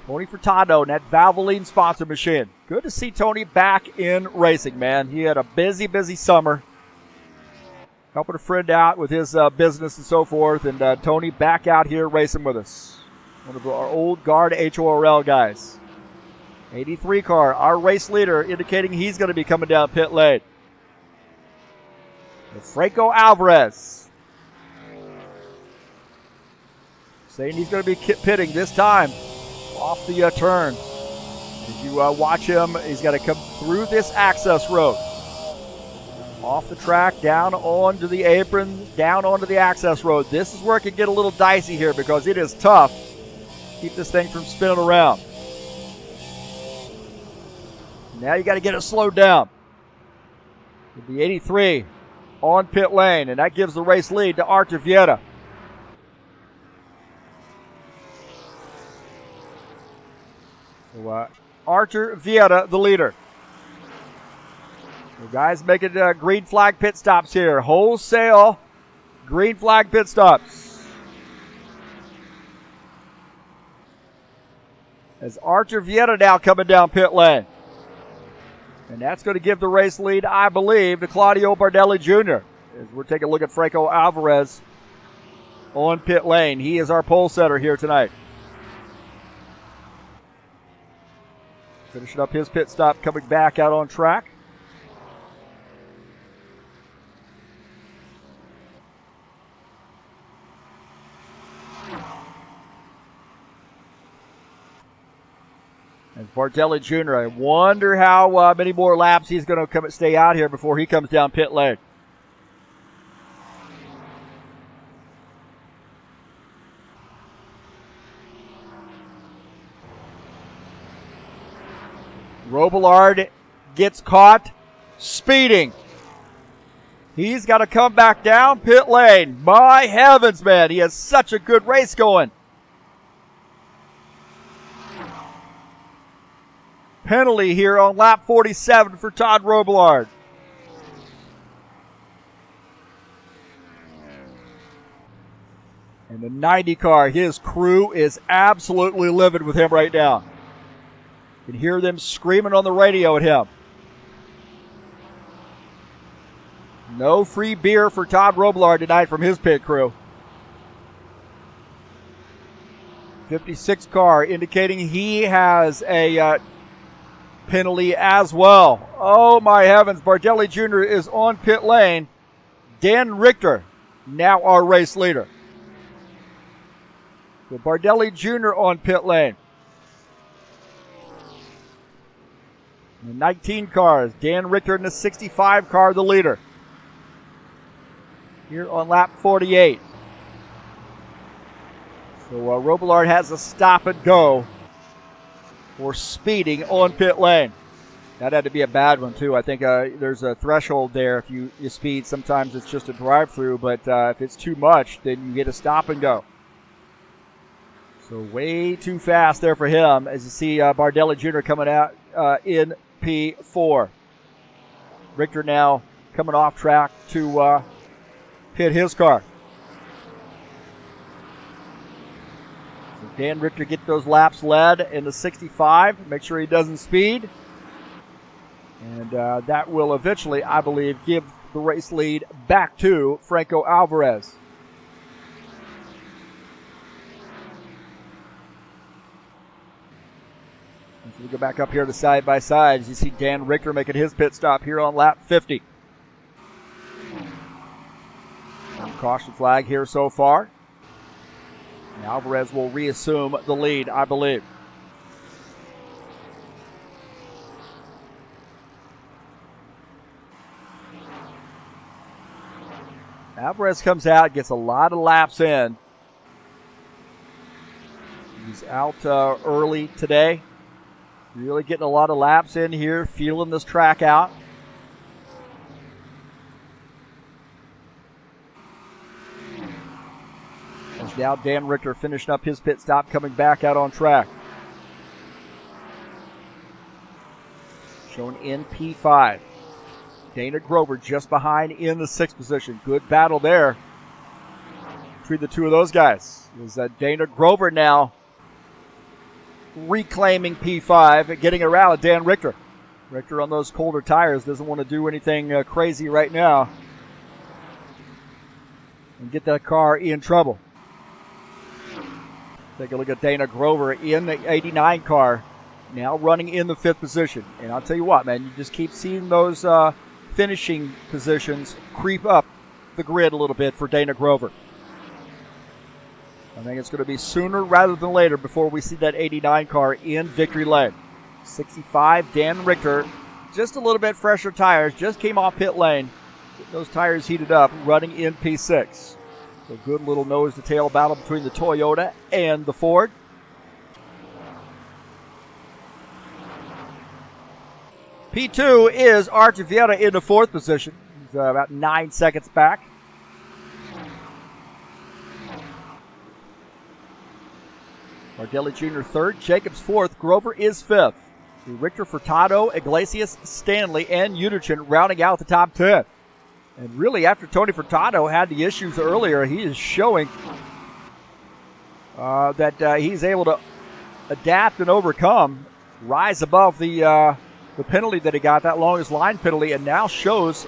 Tony Furtado and that Valvoline sponsor machine. Good to see Tony back in racing, man. He had a busy, busy summer. Helping a friend out with his business and so forth. And Tony back out here racing with us. One of our old guard HORL guys. 83 car, our race leader, indicating he's going to be coming down pit lane. And Franco Alvarez. Saying he's going to be pitting this time off the turn. As you watch him, he's got to come through this access road. Off the track, down onto the apron, down onto the access road. This is where it can get a little dicey here because it is tough. Keep this thing from spinning around. Now you got to get it slowed down. The 83 on pit lane, and that gives the race lead to Artur Vieta. So Artur Vieta, the leader. The guys making green flag pit stops here. Wholesale green flag pit stops. As Artur Vieta now coming down pit lane. And that's going to give the race lead, I believe, to Claudio Bardelli Jr. As we're taking a look at Franco Alvarez on pit lane. He is our pole setter here tonight. Finishing up his pit stop, coming back out on track. As Bardelli Jr., I wonder how many more laps he's going to stay out here before he comes down pit lane. Robillard gets caught speeding. He's got to come back down pit lane. My heavens, man. He has such a good race going. Penalty here on lap 47 for Todd Robillard. And the 90 car, his crew is absolutely livid with him right now. You can hear them screaming on the radio at him. No free beer for Todd Robillard tonight from his pit crew. 56 car indicating he has a penalty as well. Oh my heavens, Bardelli Jr. is on pit lane. Dan Richter, now our race leader. So Bardelli Jr. on pit lane. The 19 cars, Dan Richter in the 65 car, the leader. Here on lap 48. So Robillard has a stop and go for speeding on pit lane. That had to be a bad one too. I think there's a threshold there. If you speed, sometimes it's just a drive-through, but if it's too much, then you get a stop and go. So way too fast there for him as you see Bardelli Jr. coming out in P4. Richter now coming off track to hit his car. So Dan Richter get those laps led in the 65. Make sure he doesn't speed. And that will eventually, I believe, give the race lead back to Franco Alvarez. As we go back up here to side by side, as you see Dan Richter making his pit stop here on lap 50. Caution flag here so far. And Alvarez will reassume the lead, I believe. Alvarez comes out, gets a lot of laps in. He's out early today. Really getting a lot of laps in here, feeling this track out. As now Dan Richter finishing up his pit stop, coming back out on track. Shown in P5. Dana Grover just behind in the 6th position. Good battle there between the two of those guys. Is Dana Grover now reclaiming P5 and getting around Dan Richter. Richter on those colder tires doesn't want to do anything crazy right now and get that car in trouble. Take a look at Dana Grover in the 89 car, now running in the 5th position. And I'll tell you what, man, you just keep seeing those finishing positions creep up the grid a little bit for Dana Grover. I think it's going to be sooner rather than later before we see that 89 car in victory lane. 65, Dan Richter, just a little bit fresher tires, just came off pit lane. Get those tires heated up, running in P6. So good little nose-to-tail battle between the Toyota and the Ford. P2 is Archie Vieira in the 4th position. He's about 9 seconds back. Mardelli Jr. 3rd, Jacobs 4th, Grover is 5th. Richter, Furtado, Iglesias, Stanley, and Uderchin rounding out the top 10. And really, after Tony Furtado had the issues earlier, he is showing that he's able to adapt and overcome, rise above the penalty that he got, that longest line penalty, and now shows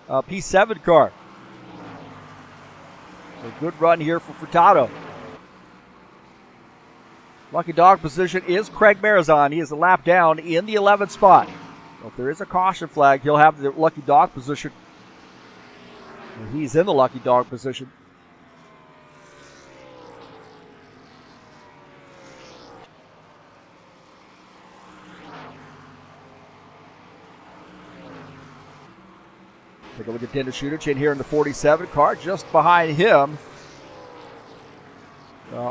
a P7 car. A good run here for Furtado. Lucky dog position is Craig Marizon. He is a lap down in the 11th spot. So if there is a caution flag, he'll have the lucky dog position. And he's in the lucky dog position. Take a look at Dennis Uderchin here in the 47 car. Just behind him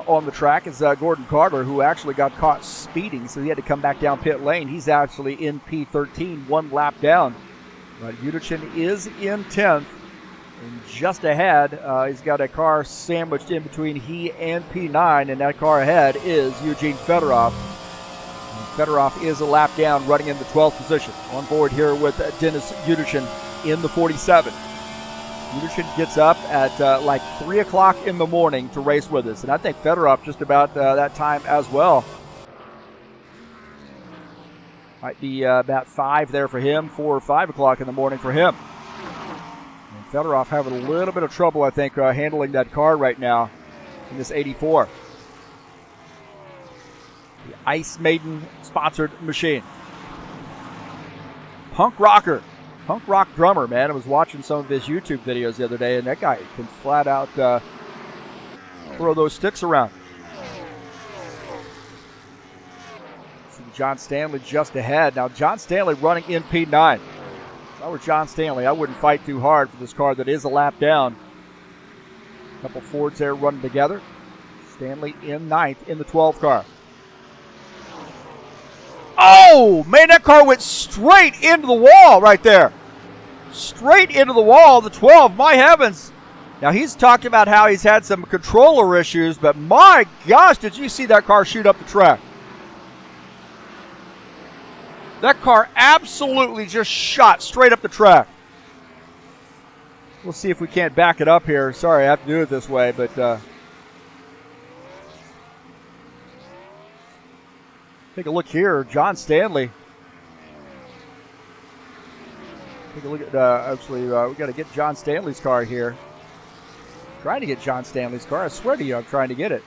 on the track is Gordon Carter, who actually got caught speeding, so he had to come back down pit lane. He's actually in P13, 1 lap down. But Uderchin is in 10th. And just ahead, he's got a car sandwiched in between he and P9, and that car ahead is Eugene Fedorov. And Fedorov is a lap down, running in the 12th position. On board here with Dennis Uderchin in the 47. Uderchin gets up at like 3 o'clock in the morning to race with us, and I think Fedorov just about that time as well. Might be about 5 there for him, 4 or 5 o'clock in the morning for him. And Fedorov having a little bit of trouble, I think, handling that car right now in this 84. The Ice Maiden sponsored machine. Punk rock drummer, man. I was watching some of his YouTube videos the other day, and that guy can flat out throw those sticks around. See John Stanley just ahead. Now, John Stanley running in P9. If I were John Stanley, I wouldn't fight too hard for this car that is a lap down. A couple Fords there running together. Stanley in 9th in the 12 car. Oh, man, that car went straight into the wall right there. Straight into the wall, the 12. My heavens. Now, he's talked about how he's had some controller issues, but my gosh, did you see that car shoot up the track? That car absolutely just shot straight up the track. We'll see if we can't back it up here. Sorry, I have to do it this way, but take a look here. John Stanley Take a look at, actually, we got to get John Stanley's car here. Trying to get John Stanley's car. I swear to you, I'm trying to get it.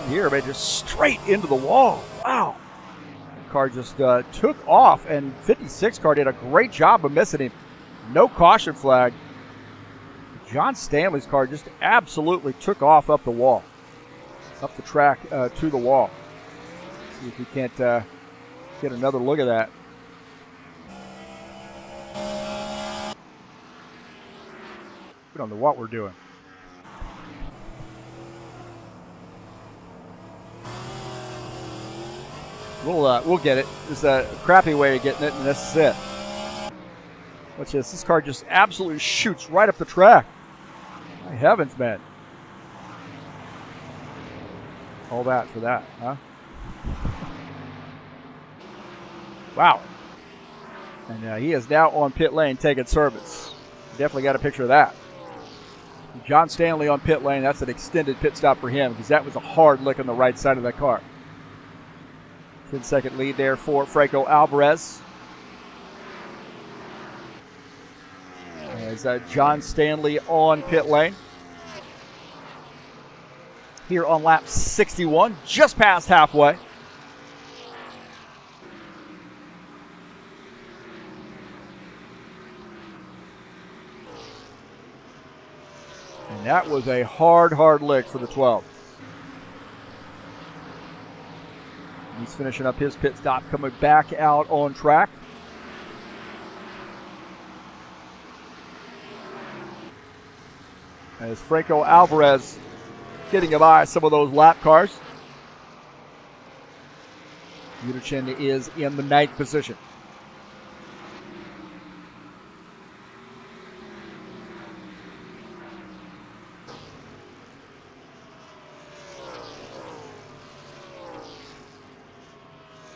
Here, man, just straight into the wall. Wow. The car just took off, and 56 car did a great job of missing him. No caution flag. John Stanley's car just absolutely took off up the wall. Up the track to the wall. See if we can't get another look at that. We don't know what we're doing. We'll get it. There's a crappy way of getting it, and this is it. Watch this. This car just absolutely shoots right up the track. My heavens, man. All that for that, huh? Wow. And he is now on pit lane taking service. Definitely got a picture of that. John Stanley on pit lane. That's an extended pit stop for him because that was a hard lick on the right side of that car. 10-second lead there for Franco Alvarez. As John Stanley on pit lane. Here on lap 61, just past halfway. And that was a hard lick for the 12. He's finishing up his pit stop, coming back out on track. As Franco Alvarez getting by some of those lap cars. Unichin is in the 9th position.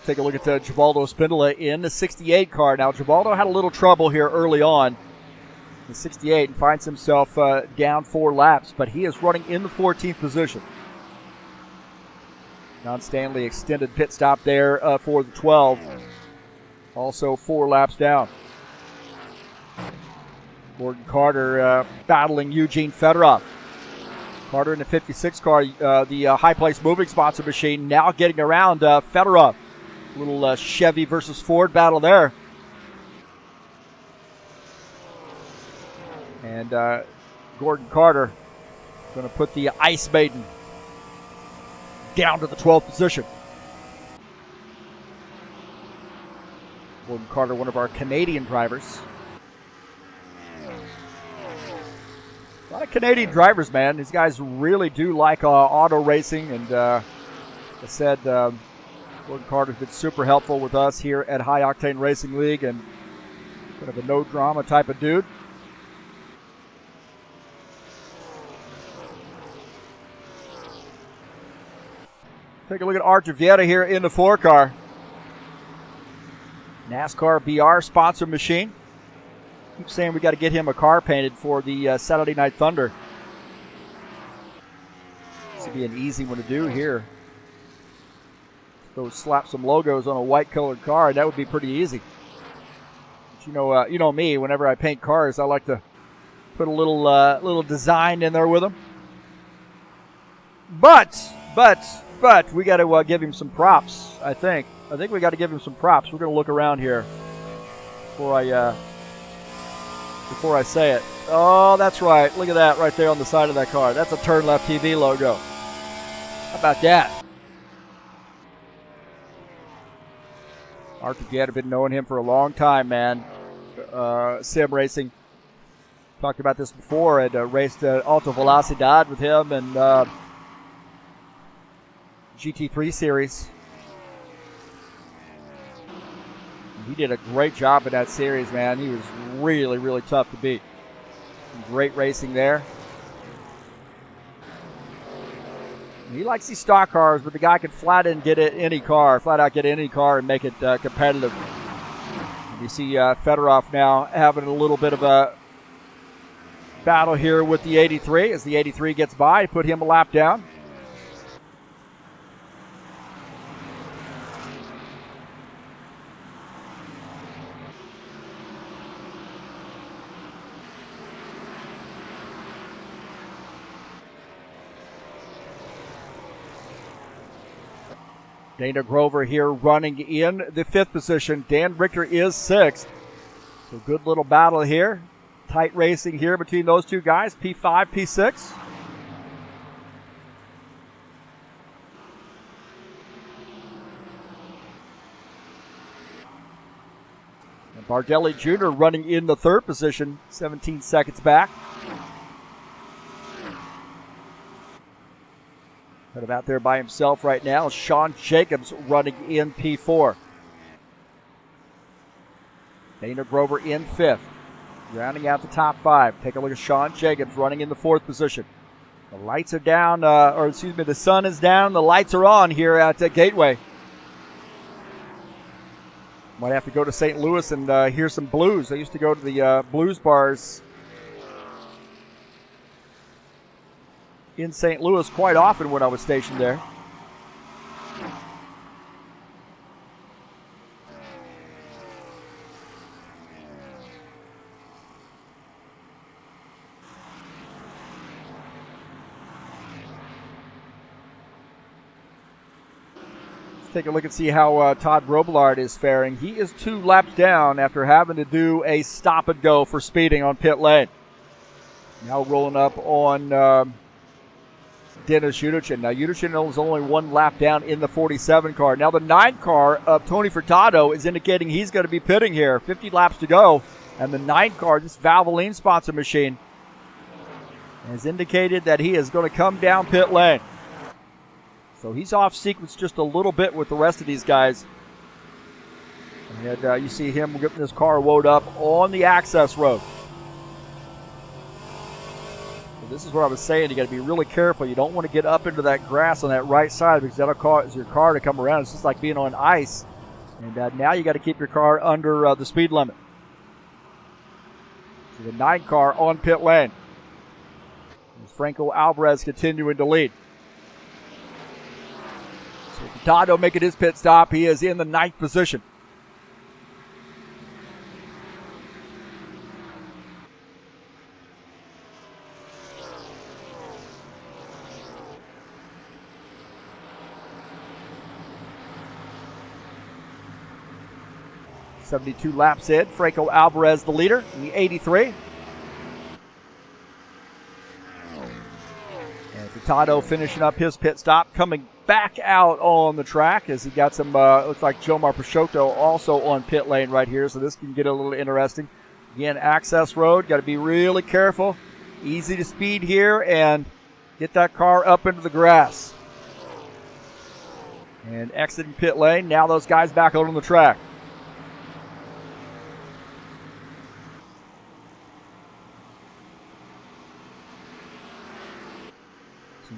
Take a look at Givaldo Spindola in the 68 car. Now, Givaldo had a little trouble here early on. The 68 and finds himself down 4 laps, but he is running in the 14th position. John Stanley extended pit stop there for the 12. Also 4 laps down. Gordon Carter battling Eugene Fedorov. Carter in the 56 car, the high place moving sponsor machine, now getting around Fedorov. Little Chevy versus Ford battle there. And Gordon Carter going to put the Ice Maiden down to the 12th position. Gordon Carter, one of our Canadian drivers. A lot of Canadian drivers, man. These guys really do like auto racing. And like I said, Gordon Carter's been super helpful with us here at High Octane Racing League and kind of a no-drama type of dude. Take a look at Art Javieta here in the 4 car. NASCAR BR sponsor machine. Keep saying we got to get him a car painted for the Saturday Night Thunder. This would be an easy one to do here. Go slap some logos on a white colored car, and that would be pretty easy. But you know me, whenever I paint cars, I like to put a little design in there with them. But we got to give him some props. I think we got to give him some props. We're going to look around here before I say it. Oh, that's right. Look at that right there on the side of that car. That's a TurnLeftTV logo. How about that? Art Javieta, been knowing him for a long time, man. Sim racing. Talked about this before. I'd raced Alta Velocidad with him and GT3 series. He did a great job in that series, man. He was really tough to beat. Great racing there. He likes these stock cars, but the guy can flat out get any car and make it competitive. And you see Fedorov now having a little bit of a battle here with the 83. As the 83 gets by, put him a lap down. Dana Grover here running in the 5th position. Dan Richter is 6th. So good little battle here. Tight racing here between those two guys, P5, P6. And Bardelli Jr. running in the 3rd position, 17 seconds back. Kind of out there by himself right now. Sean Jacobs running in P4. Dana Grover in 5th. Rounding out the top 5. Take a look at Sean Jacobs running in the 4th position. The lights are down, the sun is down. The lights are on here at Gateway. Might have to go to St. Louis and hear some blues. I used to go to the blues bars in St. Louis quite often when I was stationed there. Let's take a look and see how Todd Robillard is faring. He is 2 laps down after having to do a stop and go for speeding on pit lane. Now rolling up on Dennis Udichin. Now, Udichin is only 1 lap down in the 47 car. Now, the 9 car of Tony Furtado is indicating he's going to be pitting here. 50 laps to go. And the 9 car, this Valvoline sponsor machine, has indicated that he is going to come down pit lane. So he's off sequence just a little bit with the rest of these guys. And you see him getting this car woed up on the access road. This is what I was saying. You got to be really careful. You don't want to get up into that grass on that right side because that'll cause your car to come around. It's just like being on ice. And now you got to keep your car under the speed limit. So the 9 car on pit lane. As Franco Alvarez continuing to lead. So Furtado making his pit stop. He is in the 9th position. .72 laps in. Franco Alvarez the leader in the 83. And Furtado finishing up his pit stop, coming back out on the track as he got some, looks like Jomar Peixoto also on pit lane right here, so this can get a little interesting. Again, access road, got to be really careful. Easy to speed here and get that car up into the grass. And exiting pit lane, now those guys back out on the track.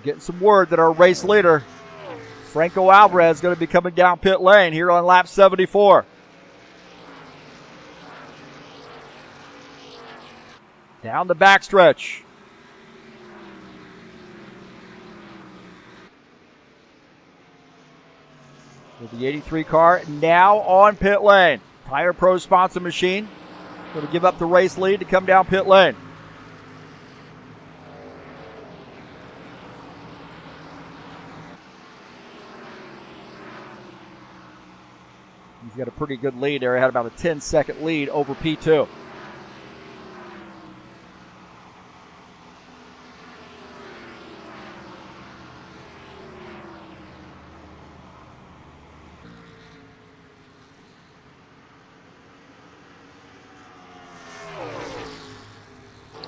Getting some word that our race leader, Franco Alvarez, is going to be coming down pit lane here on lap 74. Down the backstretch. With the 83 car now on pit lane. Tire Pro sponsor machine going to give up the race lead to come down pit lane. He's got a pretty good lead there. He had about a 10-second lead over P2.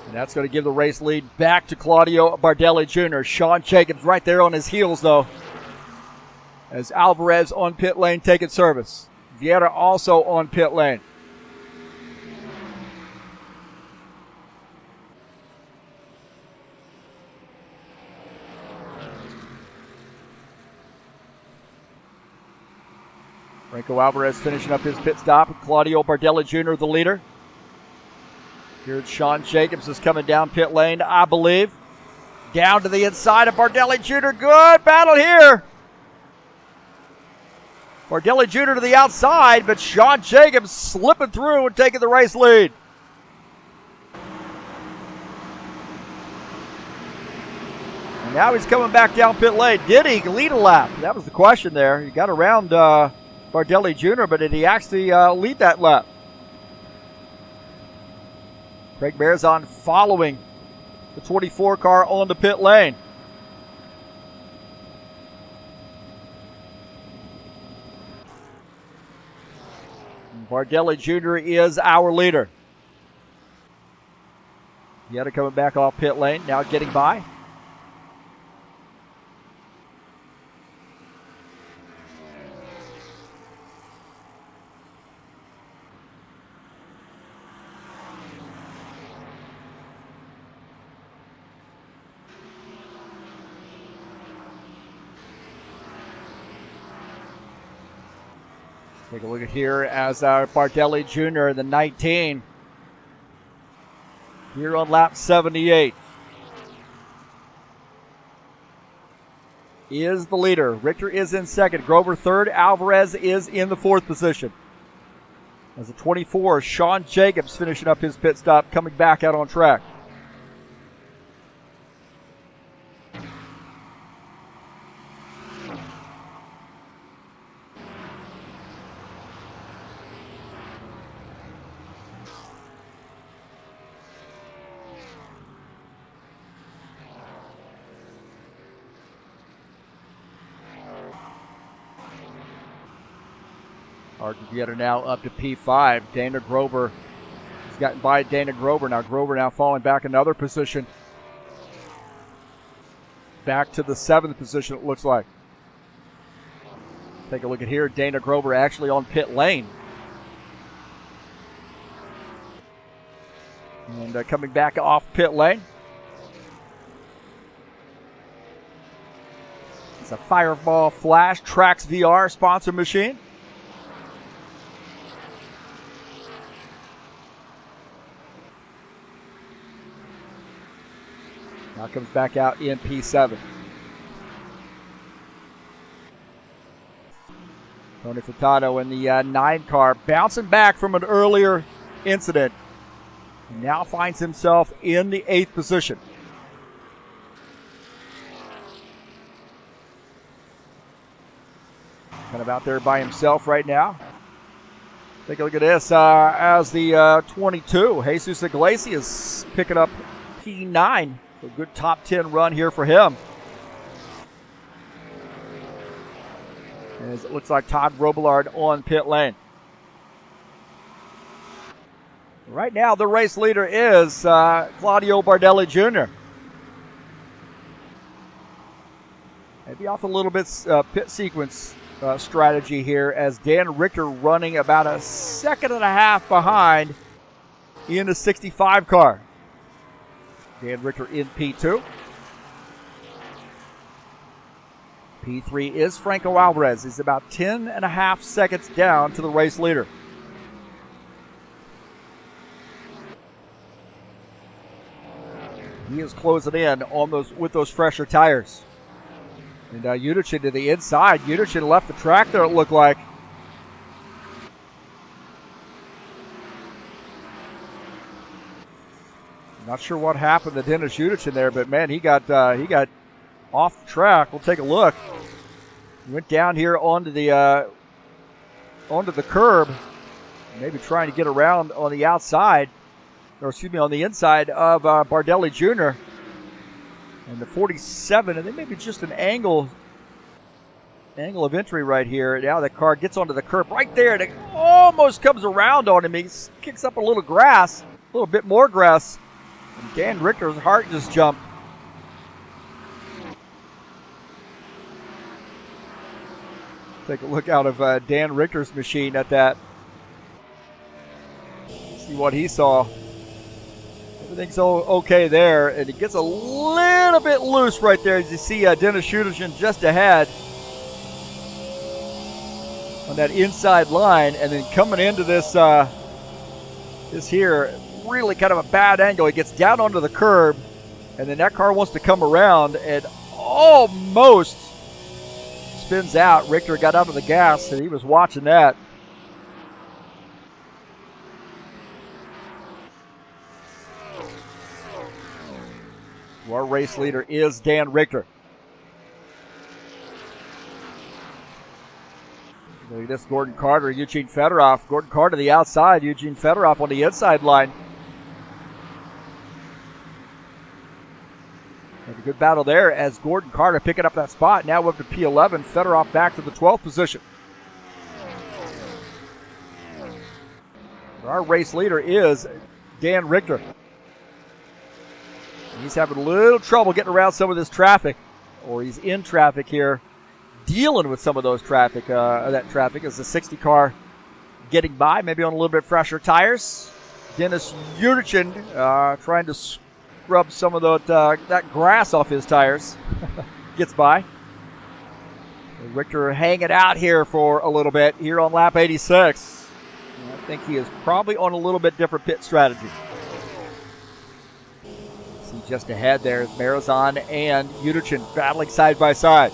And that's going to give the race lead back to Claudio Bardelli Jr. Sean Jacobs right there on his heels, though, as Alvarez on pit lane taking service. Vieira also on pit lane. Franco Alvarez finishing up his pit stop. Claudio Bardelli Jr. the leader. Here Sean Jacobs is coming down pit lane, I believe. Down to the inside of Bardelli Jr. Good battle here. Bardelli Jr. to the outside, but Sean Jacobs slipping through and taking the race lead. Now he's coming back down pit lane. Did he lead a lap? That was the question there. He got around Bardelli Jr., but did he actually lead that lap? Craig Bearzon following the 24 car on the pit lane. Bardelli Jr. is our leader. Yetta coming back off pit lane, now getting by. Take a look at here as Bardelli Jr., the 19, here on lap 78, is the leader. Richter is in second, Grover third, Alvarez is in the fourth position. As a 24, Sean Jacobs finishing up his pit stop, coming back out on track. Argueta now up to P5. Dana Grover has gotten by Dana Grover. Now Grover now falling back another position. Back to the 7th position, it looks like. Take a look at here. Dana Grover actually on pit lane. And coming back off pit lane. It's a Fireball Flash Trax VR sponsor machine. Now comes back out in P7. Tony Furtado in the 9 car, bouncing back from an earlier incident. He now finds himself in the 8th position. Kind of out there by himself right now. Take a look at this as the 22, Jesus Iglesias picking up P9. A good top 10 run here for him. As it looks like Todd Robillard on pit lane. Right now, the race leader is Claudio Bardelli Jr. Maybe off a little bit pit sequence strategy here as Dan Richter running about a second and a half behind in the 65 car. Dan Richter in P2. P3 is Franco Alvarez. He's about 10 and a half seconds down to the race leader. He is closing in on with those fresher tires. And Udichin to the inside. Udichin left the track there, it looked like. Not sure what happened to Dennis Udichin there, but man, he got off the track. We'll take a look. He went down here onto the curb, maybe trying to get around on the outside, or excuse me, on the inside of Bardelli Jr. And the 47, and then maybe just an angle of entry right here. Now the car gets onto the curb right there, and it almost comes around on him. He kicks up a little grass, a little bit more grass. And Dan Richter's heart just jumped. Take a look out of Dan Richter's machine at that. See what he saw. Everything's okay there, and it gets a little bit loose right there as you see Dennis Udichin just ahead on that inside line, and then coming into this here, really kind of a bad angle. He gets down onto the curb, and then that car wants to come around and almost spins out. Richter got out of the gas, and he was watching that. So our race leader is Dan Richter. Look at this, Gordon Carter, Eugene Fedorov. Gordon Carter the outside, Eugene Fedorov on the inside line. And a good battle there as Gordon Carter picking up that spot. Now up to P11, Fedorov back to the 12th position. Our race leader is Dan Richter. He's having a little trouble getting around some of this traffic, or he's in traffic here, dealing with some of those traffic. That traffic is the 60 car getting by, maybe on a little bit fresher tires. Dennis Yurchin trying to scrub some of that grass off his tires. Gets by. Richter hanging out here for a little bit here on lap 86. I think he is probably on a little bit different pit strategy. See just ahead there is Marazon and Yudichin battling side by side.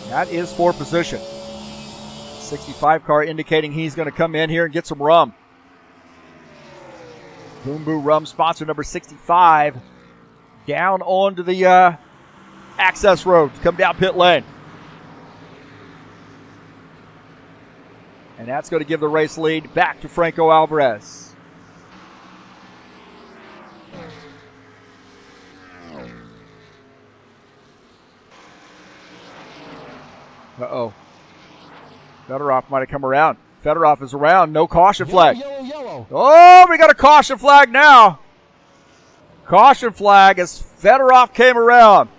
That is for position. 65 car indicating he's going to come in here and get some rum. Boom Boo Rum, sponsor number 65, down onto the access road to come down pit lane. And that's going to give the race lead back to Franco Alvarez. Uh-oh. Fedorov might have come around. Fedorov is around. No caution flag. Yellow. Oh, we got a caution flag now. Caution flag as Fedorov came around.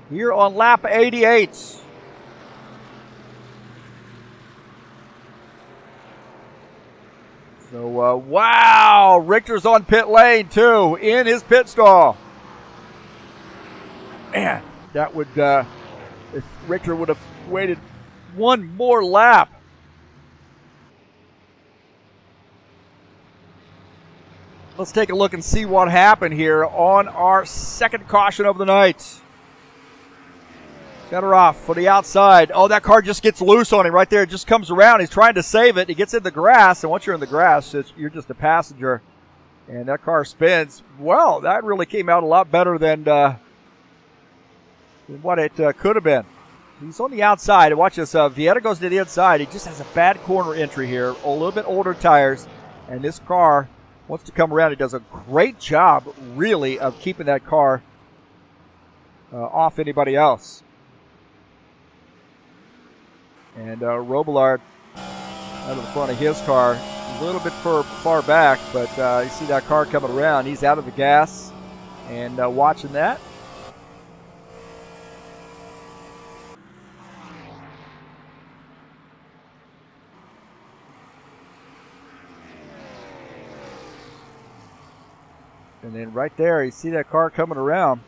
Here on lap 88. So, wow, Richter's on pit lane, too, in his pit stall. Man, that would, if Richter would have waited one more lap. Let's take a look and see what happened here on our second caution of the night. Fedorov for the outside. Oh, that car just gets loose on him right there. It just comes around. He's trying to save it. He gets in the grass, and once you're in the grass, you're just a passenger. And that car spins. Well, that really came out a lot better than what it could have been. He's on the outside. Watch this. Vieta goes to the inside. He just has a bad corner entry here. A little bit older tires. And this car wants to come around. He does a great job, really, of keeping that car off anybody else. And Robillard out of the front of his car, a little bit far back, but you see that car coming around. He's out of the gas and watching that. And then right there, you see that car coming around.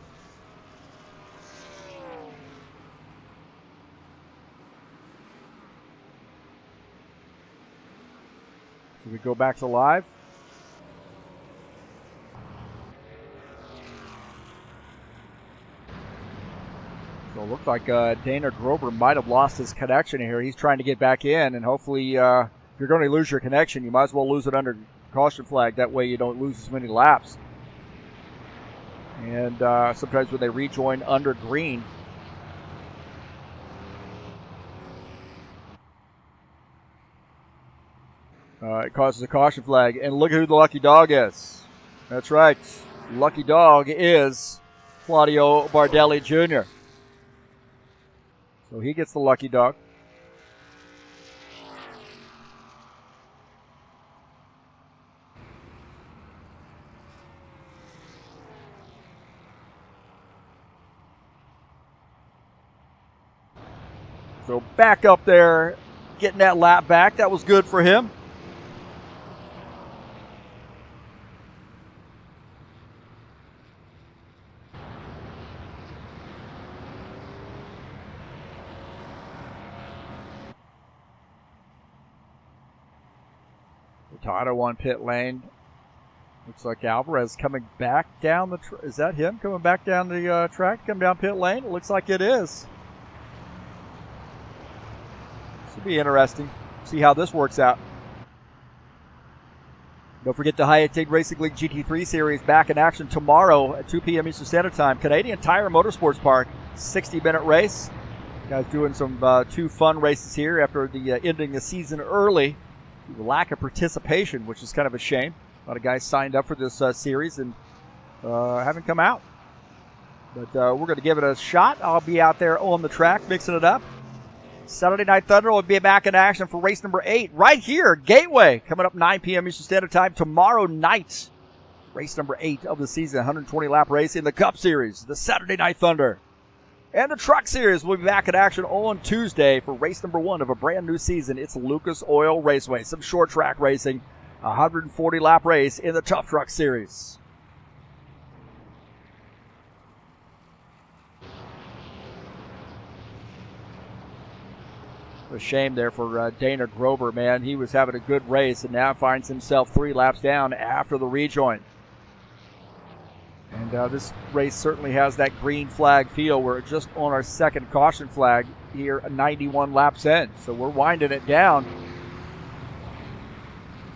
We go back to live. So it looked like Dana Grover might have lost his connection here. He's trying to get back in, and hopefully if you're going to lose your connection, you might as well lose it under caution flag. That way you don't lose as many laps. And sometimes when they rejoin under green, it causes a caution flag. And look at who the lucky dog is. That's right. Lucky dog is Claudio Bardelli Jr. So he gets the lucky dog. So back up there, getting that lap back. That was good for him. Tado on pit lane. Looks like Alvarez coming back down the is that him coming back down the track, coming down pit lane? It looks like it is. This will be interesting. See how this works out. Don't forget the High Octane Racing League GT3 Series back in action tomorrow at 2 p.m. Eastern Standard Time. Canadian Tire Motorsports Park, 60-minute race. Guys doing some 2 fun races here after the ending the season early. The lack of participation, which is kind of a shame. A lot of guys signed up for this series and haven't come out. But we're going to give it a shot. I'll be out there on the track mixing it up. Saturday Night Thunder will be back in action for race number 8 right here, Gateway, coming up 9 p.m. Eastern Standard Time tomorrow night. Race number 8 of the season, 120-lap race in the Cup Series, the Saturday Night Thunder. And the Truck Series will be back in action on Tuesday for race number 1 of a brand new season. It's Lucas Oil Raceway, some short track racing, a 140-lap race in the Tough Truck Series. A shame there for Dana Grover, man. He was having a good race and now finds himself 3 laps down after the rejoin. And this race certainly has that green flag feel. We're just on our second caution flag here, 91 laps in. So we're winding it down.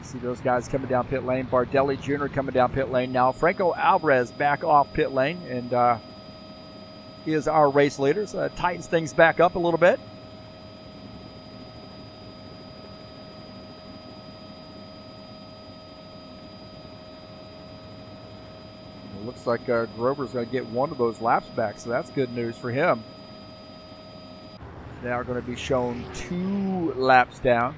See those guys coming down pit lane. Bardelli Jr. coming down pit lane now. Franco Alvarez back off pit lane and is our race leader. So that tightens things back up a little bit. Looks like Grover's going to get one of those laps back, so that's good news for him. Now going to be shown 2 laps down.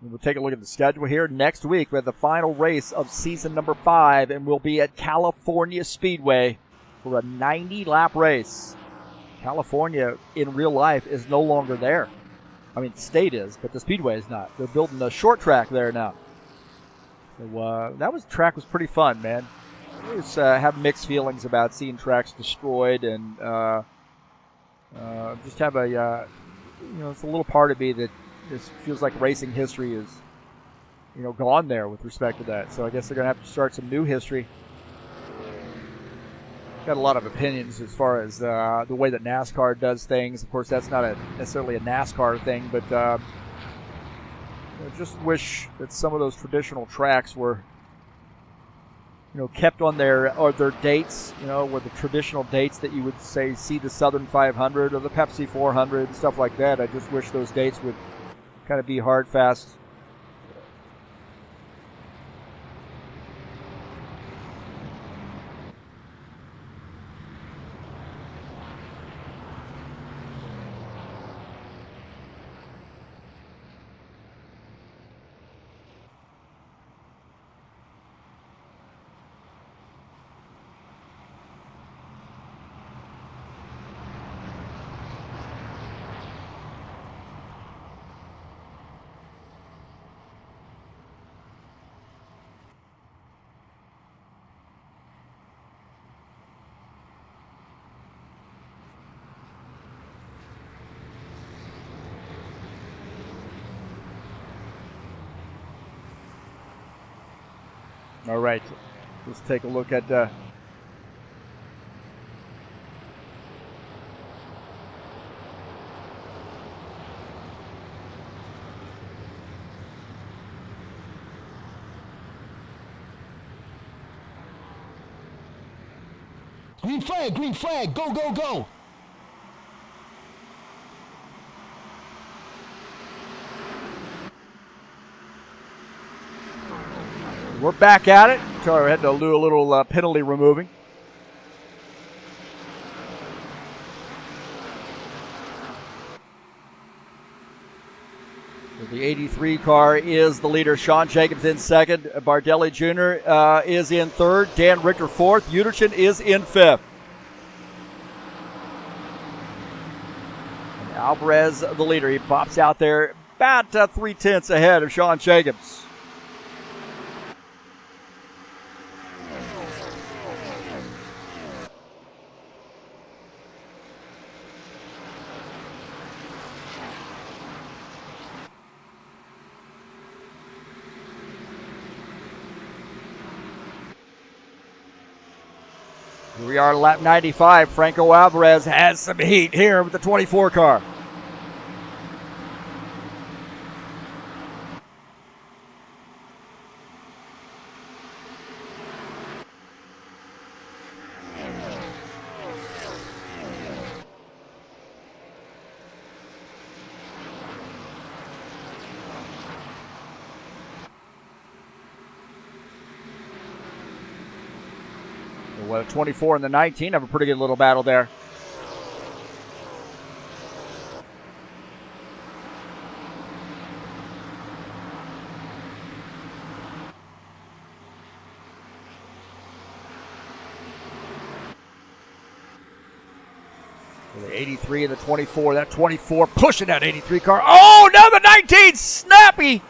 We'll take a look at the schedule here. Next week, we have the final race of season number 5, and we'll be at California Speedway for a 90-lap race. California, in real life, is no longer there. I mean, the state is, but the Speedway is not. They're building a short track there now. So that track was pretty fun, man. I always have mixed feelings about seeing tracks destroyed, and just have a, it's a little part of me that just feels like racing history is, gone there with respect to that. So I guess they're going to have to start some new history. Got a lot of opinions as far as the way that NASCAR does things. Of course, that's not necessarily a NASCAR thing, but I just wish that some of those traditional tracks were, kept on their dates, were the traditional dates that you would say see the Southern 500 or the Pepsi 400 and stuff like that. I just wish those dates would kind of be hard, fast. All right, let's take a look at green flag, go, go, go. We're back at it. Sorry, I had to do a little penalty removing. The 83 car is the leader. Sean Jacobs in second. Bardelli Jr. Is in third. Dan Richter fourth. Uterchin is in fifth. And Alvarez, the leader. He pops out there about 3/10 ahead of Sean Jacobs. Here we are, lap 95. Franco Alvarez has some heat here with the 24 car. Well, the 24 and the 19 have a pretty good little battle there. Well, the 83 and the 24. That 24 pushing that 83 car. Oh, now the 19 snappy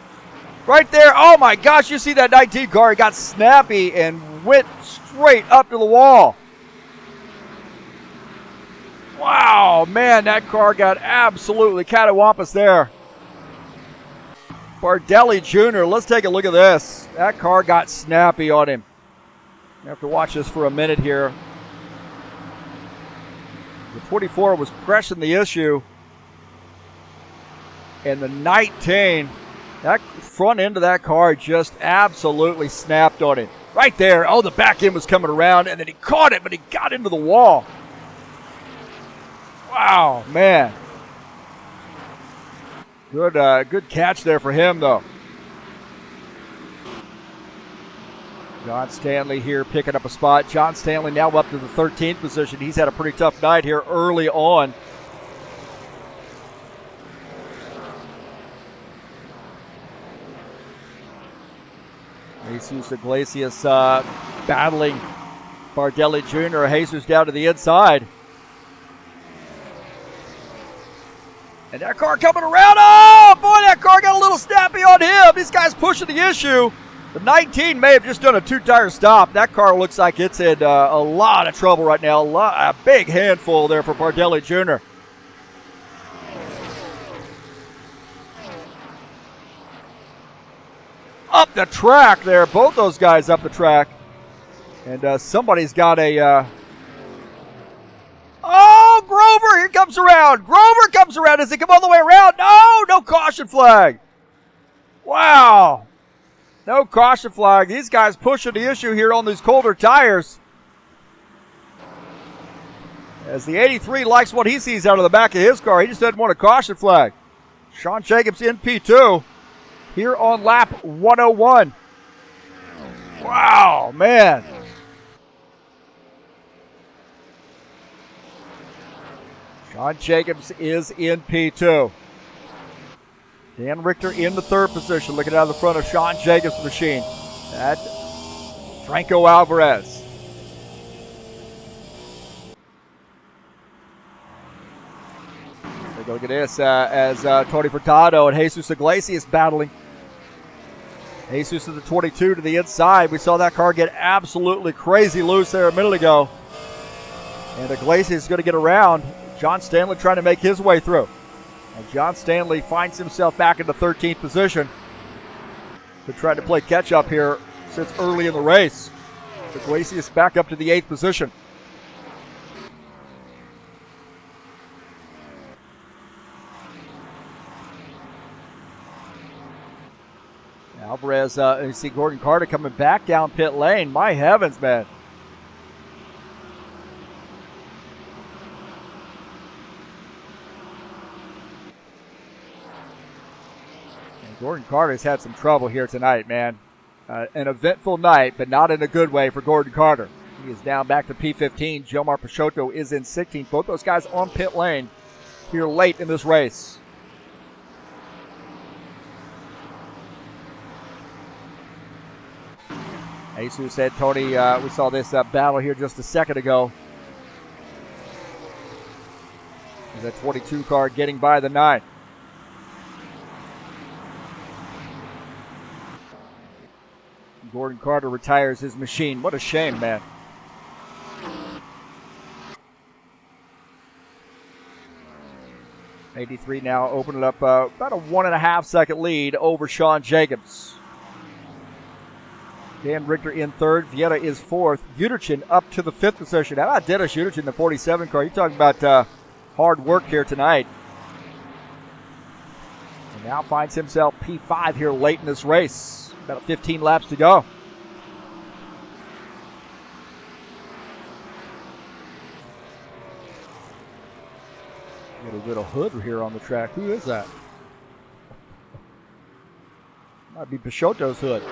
right there. Oh my gosh, you see that 19 car? It got snappy and went straight up to the wall. Wow, man, that car got absolutely catawampus there. Bardelli Jr., let's take a look at this. That car got snappy on him. You have to watch this for a minute here. The 24 was pressing the issue. And the 19, that front end of that car just absolutely snapped on him. Right there. Oh, the back end was coming around, and then he caught it, but he got into the wall. Wow, man. Good catch there for him, though. John Stanley here picking up a spot. John Stanley now up to the 13th position. He's had a pretty tough night here early on. Jesus Iglesias battling Bardelli Jr. Jesus down to the inside. And that car coming around. Oh, boy, that car got a little snappy on him. This guy's pushing the issue. The 19 may have just done a two-tire stop. That car looks like it's in a lot of trouble right now. A big handful there for Bardelli Jr. Up the track there. Both those guys up the track. And somebody's got a... Oh, Grover, here comes around. Grover comes around. Does he come all the way around? No, no caution flag. Wow. No caution flag. These guys pushing the issue here on these colder tires. As the 83 likes what he sees out of the back of his car. He just doesn't want a caution flag. Sean Jacobs in P2 here on lap 101. Wow, man. Sean Jacobs is in P2. Dan Richter in the third position, looking out of the front of Sean Jacobs' machine. At Franco Alvarez. Take a look at this as Tony Furtado and Jesus Iglesias battling. Jesus at the 22 to the inside. We saw that car get absolutely crazy loose there a minute ago. And Iglesias is going to get around. John Stanley trying to make his way through. And John Stanley finds himself back in the 13th position. They're trying to play catch up here since early in the race. Iglesias back up to the 8th position. Alvarez, you see Gordon Carter coming back down pit lane. My heavens, man. Gordon Carter's had some trouble here tonight, man. An eventful night, but not in a good way for Gordon Carter. He is down back to P15. Jomar Peixoto is in 16th. Both those guys on pit lane here late in this race. Jesus said, Tony, we saw this battle here just a second ago. The 22 car getting by the 9. Gordon Carter retires his machine. What a shame, man. '83 now opening up about a 1.5 second lead over Sean Jacobs. Dan Richter in third. Vieta is fourth. Uterchin up to the fifth position. How about Dennis Uterchin in the 47 car? You're talking about hard work here tonight. And now finds himself P5 here late in this race. About 15 laps to go. Got a little hood here on the track. Who is that? Might be Peixoto's hood.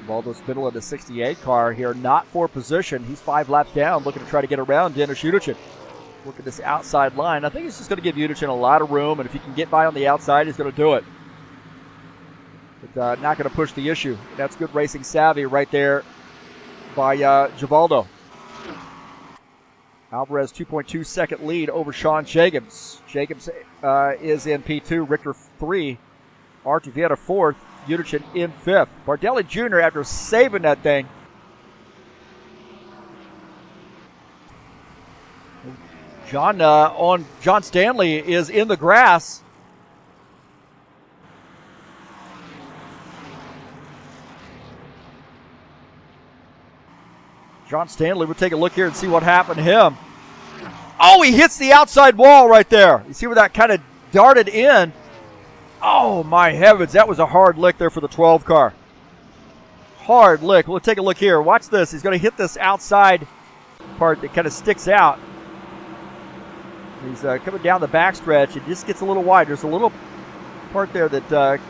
Valdo Spindle in the 68 car here, not for position. He's 5 laps down, looking to try to get around Dennis Uterchin. Look at this outside line. I think it's just going to give Uterchin a lot of room, and if he can get by on the outside, he's going to do it. But not going to push the issue. That's good racing savvy right there by Givaldo. Alvarez 2.2 second lead over Sean Jacobs. Jacobs is in P2, Richter 3, Archie Vieta 4th, Uterchin in 5th. Bardelli Jr. after saving that thing. John Stanley is in the grass. John Stanley, we'll take a look here and see what happened to him. Oh, he hits the outside wall right there. You see where that kind of darted in? Oh, my heavens. That was a hard lick there for the 12 car. Hard lick. We'll take a look here. Watch this. He's going to hit this outside part that kind of sticks out. He's coming down the backstretch. It just gets a little wide. There's a little part there that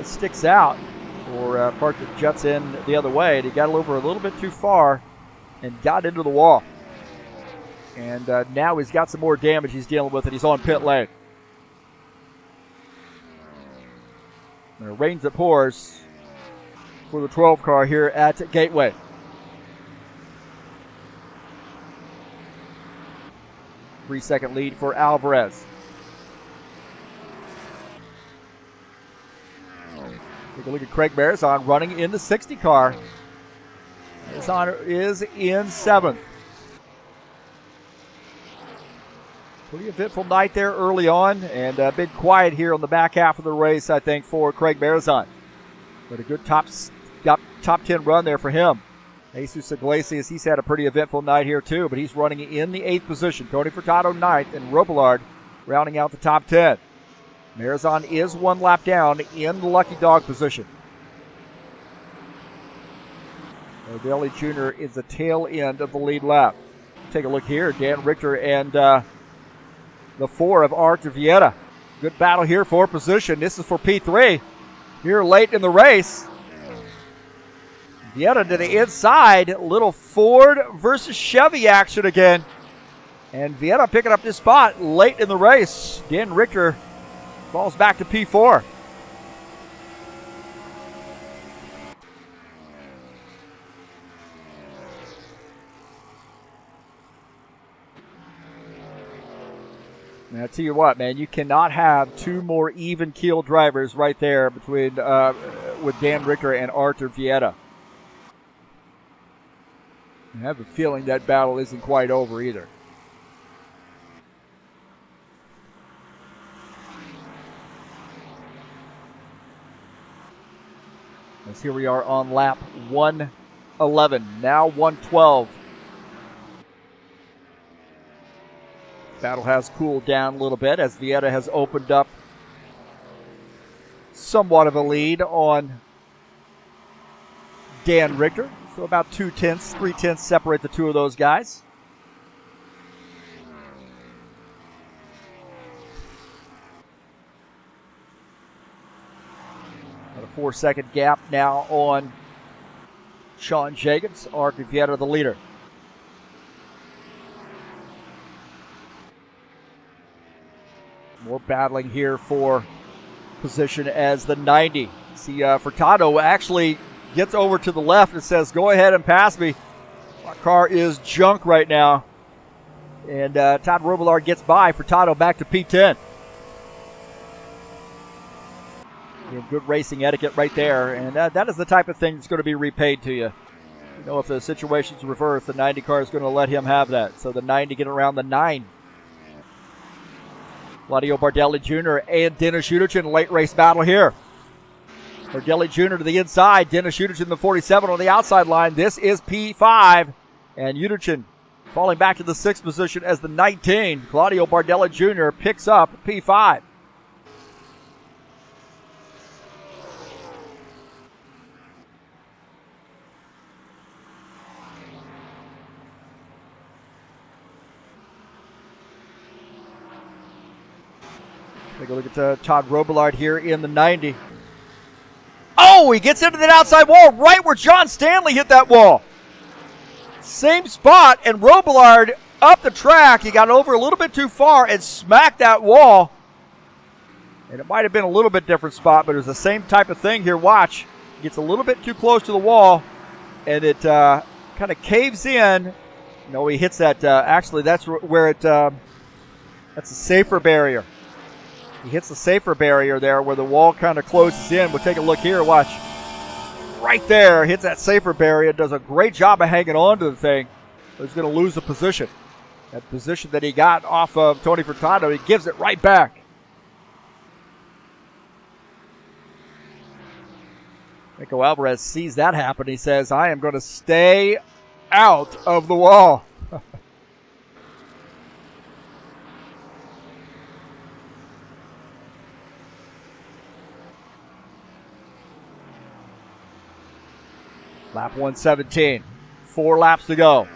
sticks out, or a part that juts in the other way. And he got over a little bit too far and got into the wall. And now he's got some more damage he's dealing with, and he's on pit lane. And it rains that pours for the 12 car here at Gateway. Three-second lead for Alvarez. Take a look at Craig Marizon running in the 60 car. Marizon is in 7th. Pretty eventful night there early on, and a bit quiet here on the back half of the race, I think, for Craig Marizon. But a good top 10 run there for him. Jesus Iglesias, he's had a pretty eventful night here too, but he's running in the 8th position. Tony Furtado 9th, and Robillard rounding out the top 10. Marizon is 1 lap down in the lucky dog position. Bardelli Jr. is the tail end of the lead lap. Take a look here. Dan Richter and the 4 of Arthur Vieta. Good battle here for position. This is for P3 here late in the race. Vieta to the inside. Little Ford versus Chevy action again. And Vieta picking up this spot late in the race. Dan Richter falls back to P4. And I tell you what, man, you cannot have 2 more even keel drivers right there between with Dan Richter and Arthur Vieta. I have a feeling that battle isn't quite over either. As here we are on lap 111, now 112. Battle has cooled down a little bit as Vieta has opened up somewhat of a lead on Dan Richter. So about 3/10 separate the two of those guys. About a 4-second gap now on Sean Jacobs. Arthur Vieta the leader. More battling here for position as the 90. See, Furtado actually gets over to the left and says, go ahead and pass me. My car is junk right now. And Todd Robillard gets by. Furtado back to P10. Good racing etiquette right there. And that is the type of thing that's going to be repaid to you. You know, if the situation's reversed, the 90 car is going to let him have that. So the 90 get around the 9. Claudio Bardelli Jr. and Dennis Uderchin, late race battle here. Bardelli Jr. to the inside, Dennis Uderchin the 47 on the outside line. This is P5, and Uderchin falling back to the 6th position as the 19. Claudio Bardelli Jr. picks up P5. Take a look at Todd Robillard here in the 90. Oh, he gets into that outside wall right where John Stanley hit that wall. Same spot, and Robillard up the track. He got over a little bit too far and smacked that wall. And it might have been a little bit different spot, but it was the same type of thing here. Watch. He gets a little bit too close to the wall, and it kind of caves in. No, he hits that. Actually, that's where it. That's a safer barrier. He hits the safer barrier there where the wall kind of closes in. We'll take a look here. Watch. Right there, hits that safer barrier. Does a great job of hanging on to the thing. He's going to lose the position. That position that he got off of Tony Furtado, he gives it right back. Nico Alvarez sees that happen. He says, I am going to stay out of the wall. Lap 117, 4 laps to go.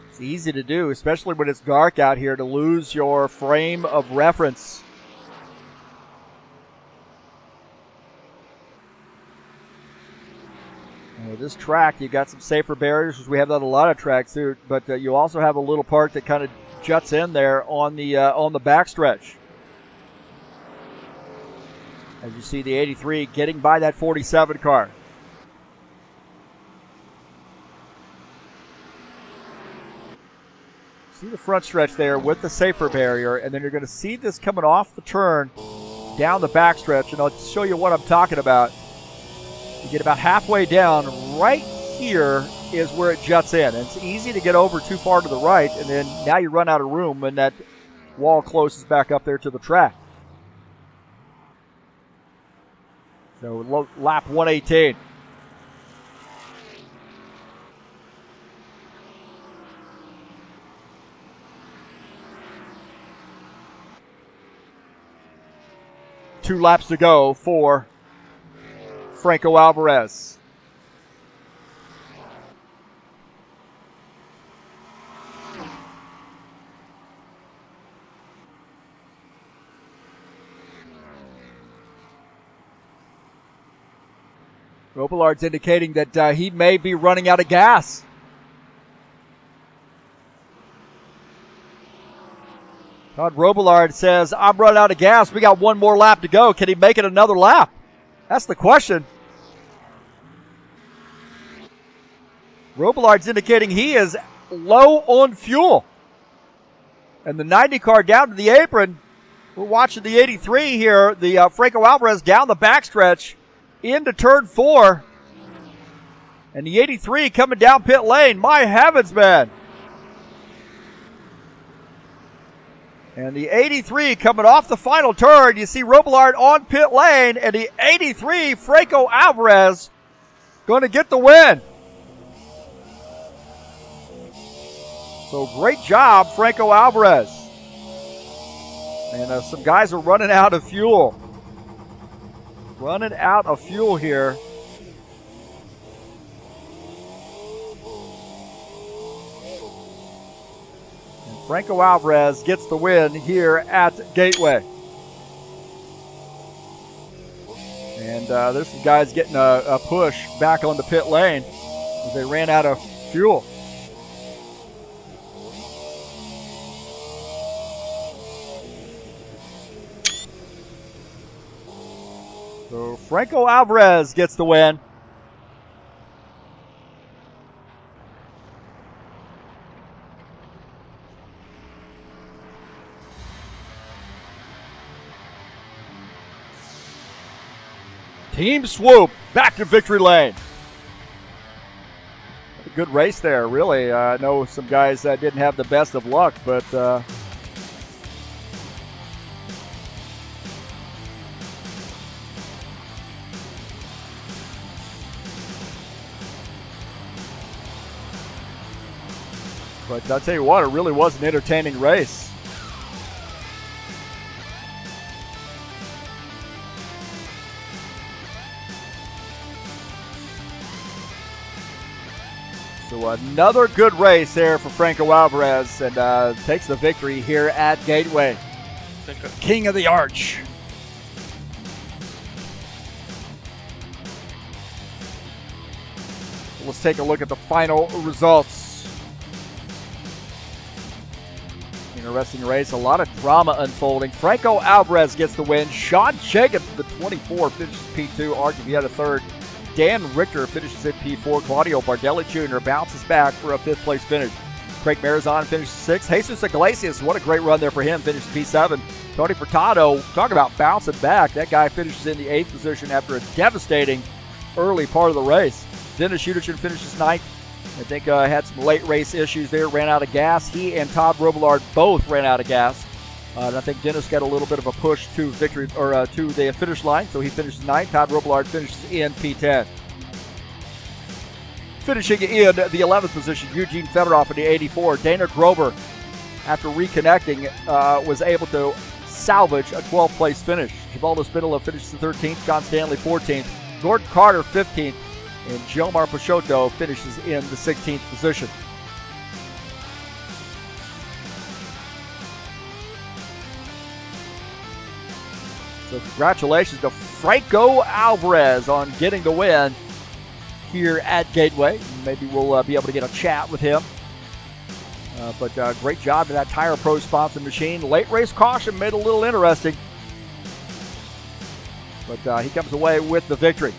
It's easy to do, especially when it's dark out here, to lose your frame of reference. This track, you got some safer barriers, as we have that on a lot of tracks too, but you also have a little part that kind of juts in there on the backstretch. As you see the 83 getting by that 47 car. See the front stretch there with the safer barrier, and then you're going to see this coming off the turn down the backstretch, and I'll show you what I'm talking about. You get about halfway down, right here is where it juts in. And it's easy to get over too far to the right, and then now you run out of room when that wall closes back up there to the track. So lap 118. Two laps to go for Franco Alvarez. Robillard's indicating that he may be running out of gas. Todd Robillard says, I'm running out of gas. We got one more lap to go. Can he make it another lap? That's the question. Robillard's indicating he is low on fuel. And the 90 car down to the apron. We're watching the 83 here. The Franco Alvarez down the backstretch into turn 4. And the 83 coming down pit lane. My heavens, man. And the 83 coming off the final turn. You see Robillard on pit lane. And the 83, Franco Alvarez, going to get the win. So great job, Franco Alvarez. And some guys are running out of fuel. Running out of fuel here. Franco Alvarez gets the win here at Gateway. And there's some guys getting a push back on the pit lane as they ran out of fuel. So Franco Alvarez gets the win. Team swoop back to victory lane. A good race there, really. I know some guys didn't have the best of luck, but But I'll tell you what, it really was an entertaining race. So another good race there for Franco Alvarez, and takes the victory here at Gateway. King of the Arch. Let's take a look at the final results. Interesting race, a lot of drama unfolding. Franco Alvarez gets the win. Sean Jacobs, the 24, finishes P2. Arguably he had a third. Dan Richter finishes in P4. Claudio Bardelli Jr. bounces back for a fifth-place finish. Craig Marizon finishes sixth. Jesus Iglesias, what a great run there for him, finishes P7. Tony Furtado, talk about bouncing back. That guy finishes in the 8th position after a devastating early part of the race. Dennis Schuderson finishes 9th. I think had some late race issues there, ran out of gas. He and Todd Robillard both ran out of gas. And I think Dennis got a little bit of a push to victory or to the finish line, so he finishes 9th. Todd Robillard finishes in P10. Finishing in the 11th position, Eugene Fedorov in the 84. Dana Grover, after reconnecting, was able to salvage a 12th place finish. Givaldo Spinola finishes 13th. John Stanley 14th. Gordon Carter 15th. And Gilmar Peixoto finishes in the 16th position. So congratulations to Franco Alvarez on getting the win here at Gateway. Maybe we'll be able to get a chat with him. But great job to that Tire Pro sponsored machine. Late race caution made it a little interesting. But he comes away with the victory.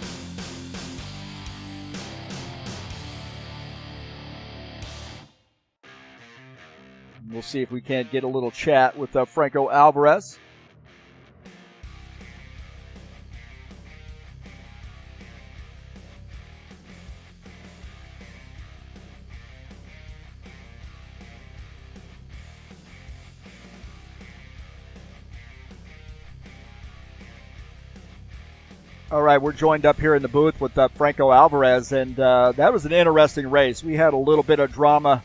We'll see if we can't get a little chat with Franco Alvarez. All right, we're joined up here in the booth with Franco Alvarez, and that was an interesting race. We had a little bit of drama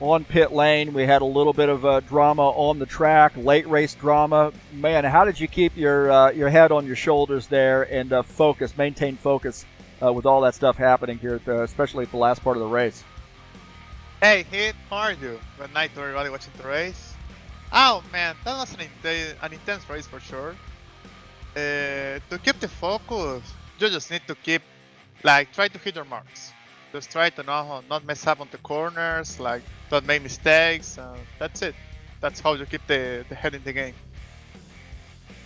on pit lane. We had a little bit of drama on the track, late race drama. Man, how did you keep your head on your shoulders there and maintain focus with all that stuff happening here, especially at the last part of the race? Hey, Heath, how are you? Good night to everybody watching the race. Oh man, that was an intense race for sure. To keep the focus, you just need to try to hit your marks. Just try to not mess up on the corners, don't make mistakes. That's it. That's how you keep the head in the game.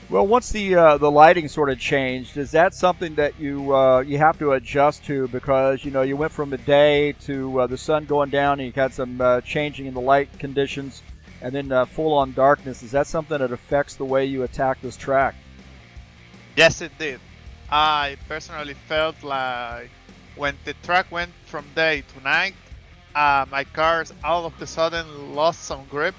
Well, once the lighting sort of changed, is that something that you have to adjust to, because you went from the day to the sun going down, and you had some changing in the light conditions, and then full-on darkness. Is that something that affects the way you attack this track? Yes, it did. I personally felt like when the track went from day to night, my cars all of a sudden lost some grip.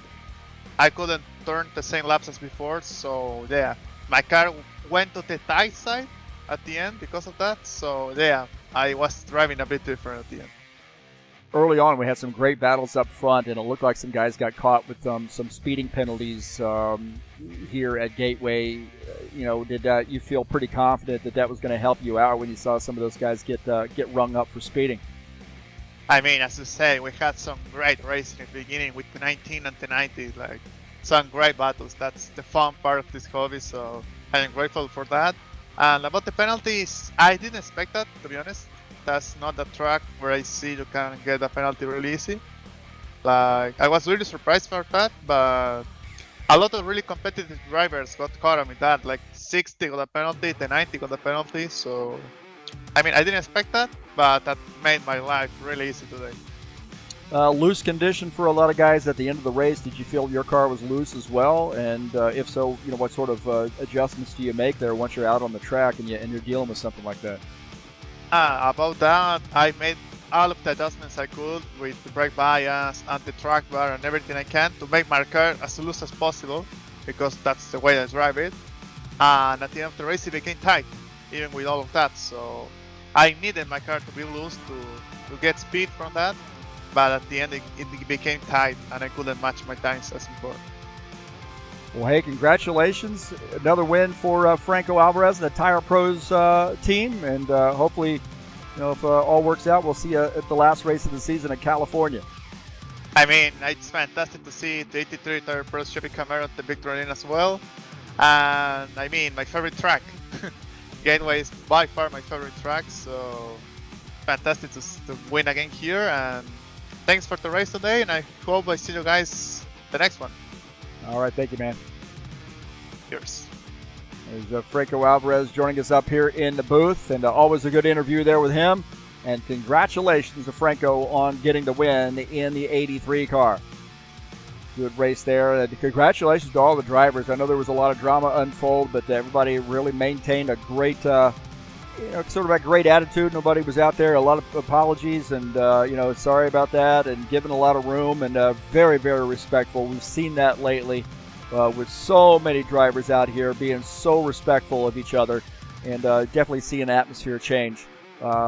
I couldn't turn the same laps as before, so yeah, my car went to the tight side at the end because of that. So yeah, I was driving a bit different at the end. Early on, we had some great battles up front, and it looked like some guys got caught with some speeding penalties here at Gateway. Did you feel pretty confident that was going to help you out when you saw some of those guys get rung up for speeding? I mean, as you say, we had some great racing in the beginning with the 19 and the 90, some great battles. That's the fun part of this hobby, so I'm grateful for that. And about the penalties, I didn't expect that, to be honest. That's not the track where I see you can get a penalty really easy. I was really surprised for that, but a lot of really competitive drivers got caught on that. 60 got a penalty, the 90 got a penalty, so I mean, I didn't expect that, but that made my life really easy today. Loose condition for a lot of guys at the end of the race. Did you feel your car was loose as well? And if so, what sort of adjustments do you make there once you're out on the track and you're dealing with something like that? About that, I made all of the adjustments I could with the brake bias and the track bar and everything I can to make my car as loose as possible, because that's the way I drive it. And at the end of the race, it became tight, even with all of that. So I needed my car to be loose to get speed from that. but at the end it became tight, and I couldn't match my times as before. Well, hey, congratulations. Another win for Franco Alvarez, the Tire Pros team. And hopefully, if all works out, we'll see you at the last race of the season in California. I mean, it's fantastic to see the 83 Tire Pros Chevy Camaro at the Victory Lane as well. And I mean, my favorite track. Gateway is by far my favorite track, so fantastic to win again here. And thanks for the race today, and I hope I see you guys the next one. All right, thank you, man. Cheers. There's Franco Alvarez joining us up here in the booth, and always a good interview there with him. And congratulations to Franco on getting the win in the 83 car. Good race there. Congratulations to all the drivers. I know there was a lot of drama unfold, but everybody really maintained a great, sort of a great attitude. Nobody was out there. A lot of apologies and, sorry about that, and giving a lot of room, and very, very respectful. We've seen that lately with so many drivers out here being so respectful of each other, and definitely see an atmosphere change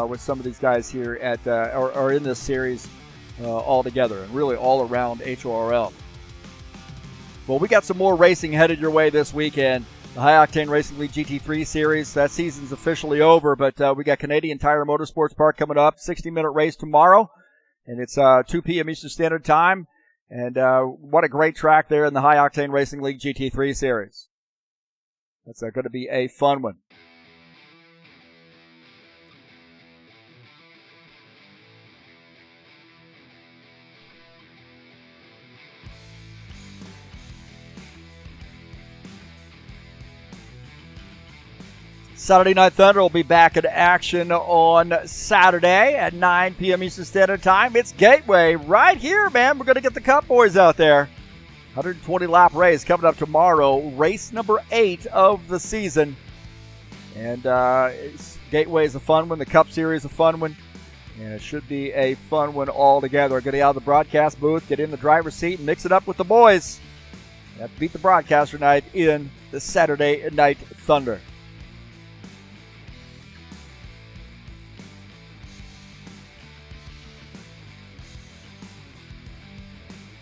with some of these guys here at or in this series all together, and really all around HORL. Well, we got some more racing headed your way this weekend. The High Octane Racing League GT3 Series, that season's officially over, but we got Canadian Tire Motorsports Park coming up, 60-minute race tomorrow, and it's 2 p.m. Eastern Standard Time. And what a great track there in the High Octane Racing League GT3 Series. That's going to be a fun one. Saturday Night Thunder will be back in action on Saturday at 9 p.m. Eastern Standard Time. It's Gateway right here, man. We're going to get the Cup boys out there. 120-lap race coming up tomorrow. Race number 8 of the season. And Gateway is a fun one. The Cup Series is a fun one. And it should be a fun one altogether. Get out of the broadcast booth, get in the driver's seat, and mix it up with the boys. You have to beat the broadcaster night in the Saturday Night Thunder.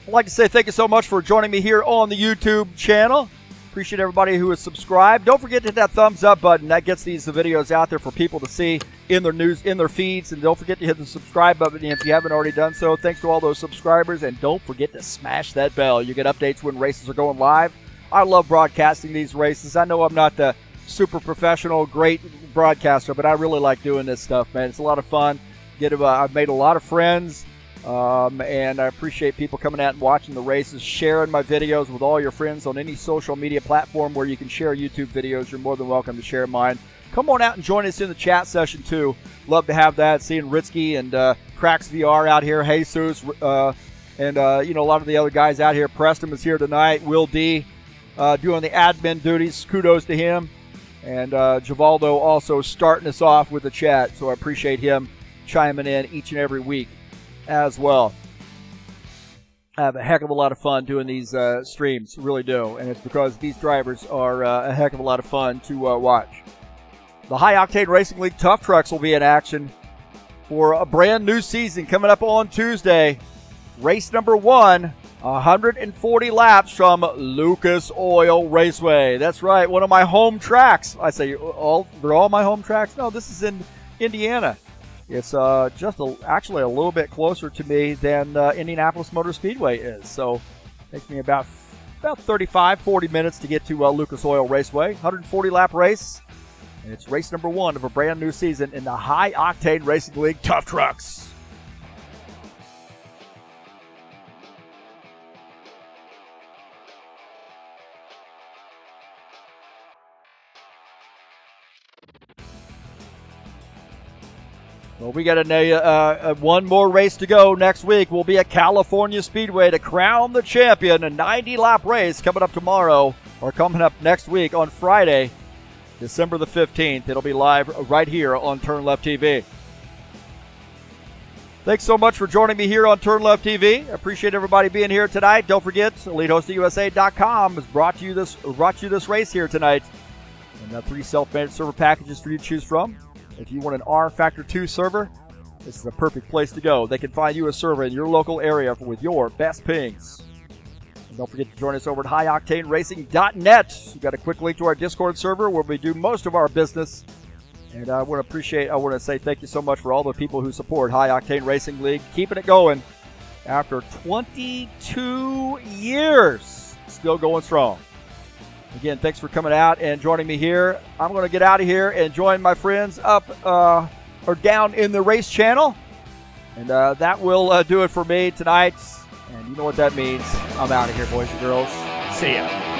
I'd like to say thank you so much for joining me here on the YouTube channel. Appreciate everybody who has subscribed. Don't forget to hit that thumbs up button. That gets these videos out there for people to see in their news, in their feeds. And don't forget to hit the subscribe button if you haven't already done so. Thanks to all those subscribers. And don't forget to smash that bell. You get updates when races are going live. I love broadcasting these races. I know I'm not the super professional, great broadcaster, but I really like doing this stuff, man. It's a lot of fun. I've made a lot of friends. And I appreciate people coming out and watching the races, sharing my videos with all your friends on any social media platform where you can share YouTube videos. You're more than welcome to share mine. Come on out and join us in the chat session too. Love to have that. Seeing Ritsky and Cracks VR out here, Jesus, and a lot of the other guys out here. Preston was here tonight. Will D doing the admin duties. Kudos to him. And Givaldo also starting us off with the chat. So I appreciate him chiming in each and every week as well. I have a heck of a lot of fun doing these streams, really do, and it's because these drivers are a heck of a lot of fun to watch. The High Octane Racing League Tough Trucks will be in action for a brand new season coming up on Tuesday. Race number 1, 140 laps from Lucas Oil Raceway. That's right, one of my home tracks. I say they're all my home tracks? No, this is in Indiana. It's actually a little bit closer to me than Indianapolis Motor Speedway is. So it takes me about 40 minutes to get to Lucas Oil Raceway. 140-lap race. And it's race number 1 of a brand new season in the High Octane Racing League Tough Trucks. Well, we got one more race to go next week. We'll be at California Speedway to crown the champion. A 90-lap race coming up tomorrow, or coming up next week on Friday, December the 15th. It'll be live right here on TurnLeftTV. Thanks so much for joining me here on TurnLeftTV. I appreciate everybody being here tonight. Don't forget, EliteHostUSA.com has brought you this race here tonight. And 3 self-managed server packages for you to choose from. If you want an rFactor 2 server, this is a perfect place to go. They can find you a server in your local area with your best pings. And don't forget to join us over at highoctaneracing.net. We've got a quick link to our Discord server where we do most of our business. And I want to say thank you so much for all the people who support High Octane Racing League, keeping it going after 22 years, still going strong. Again, thanks for coming out and joining me here. I'm going to get out of here and join my friends up or down in the race channel. And that will do it for me tonight. And you know what that means. I'm out of here, boys and girls. See ya.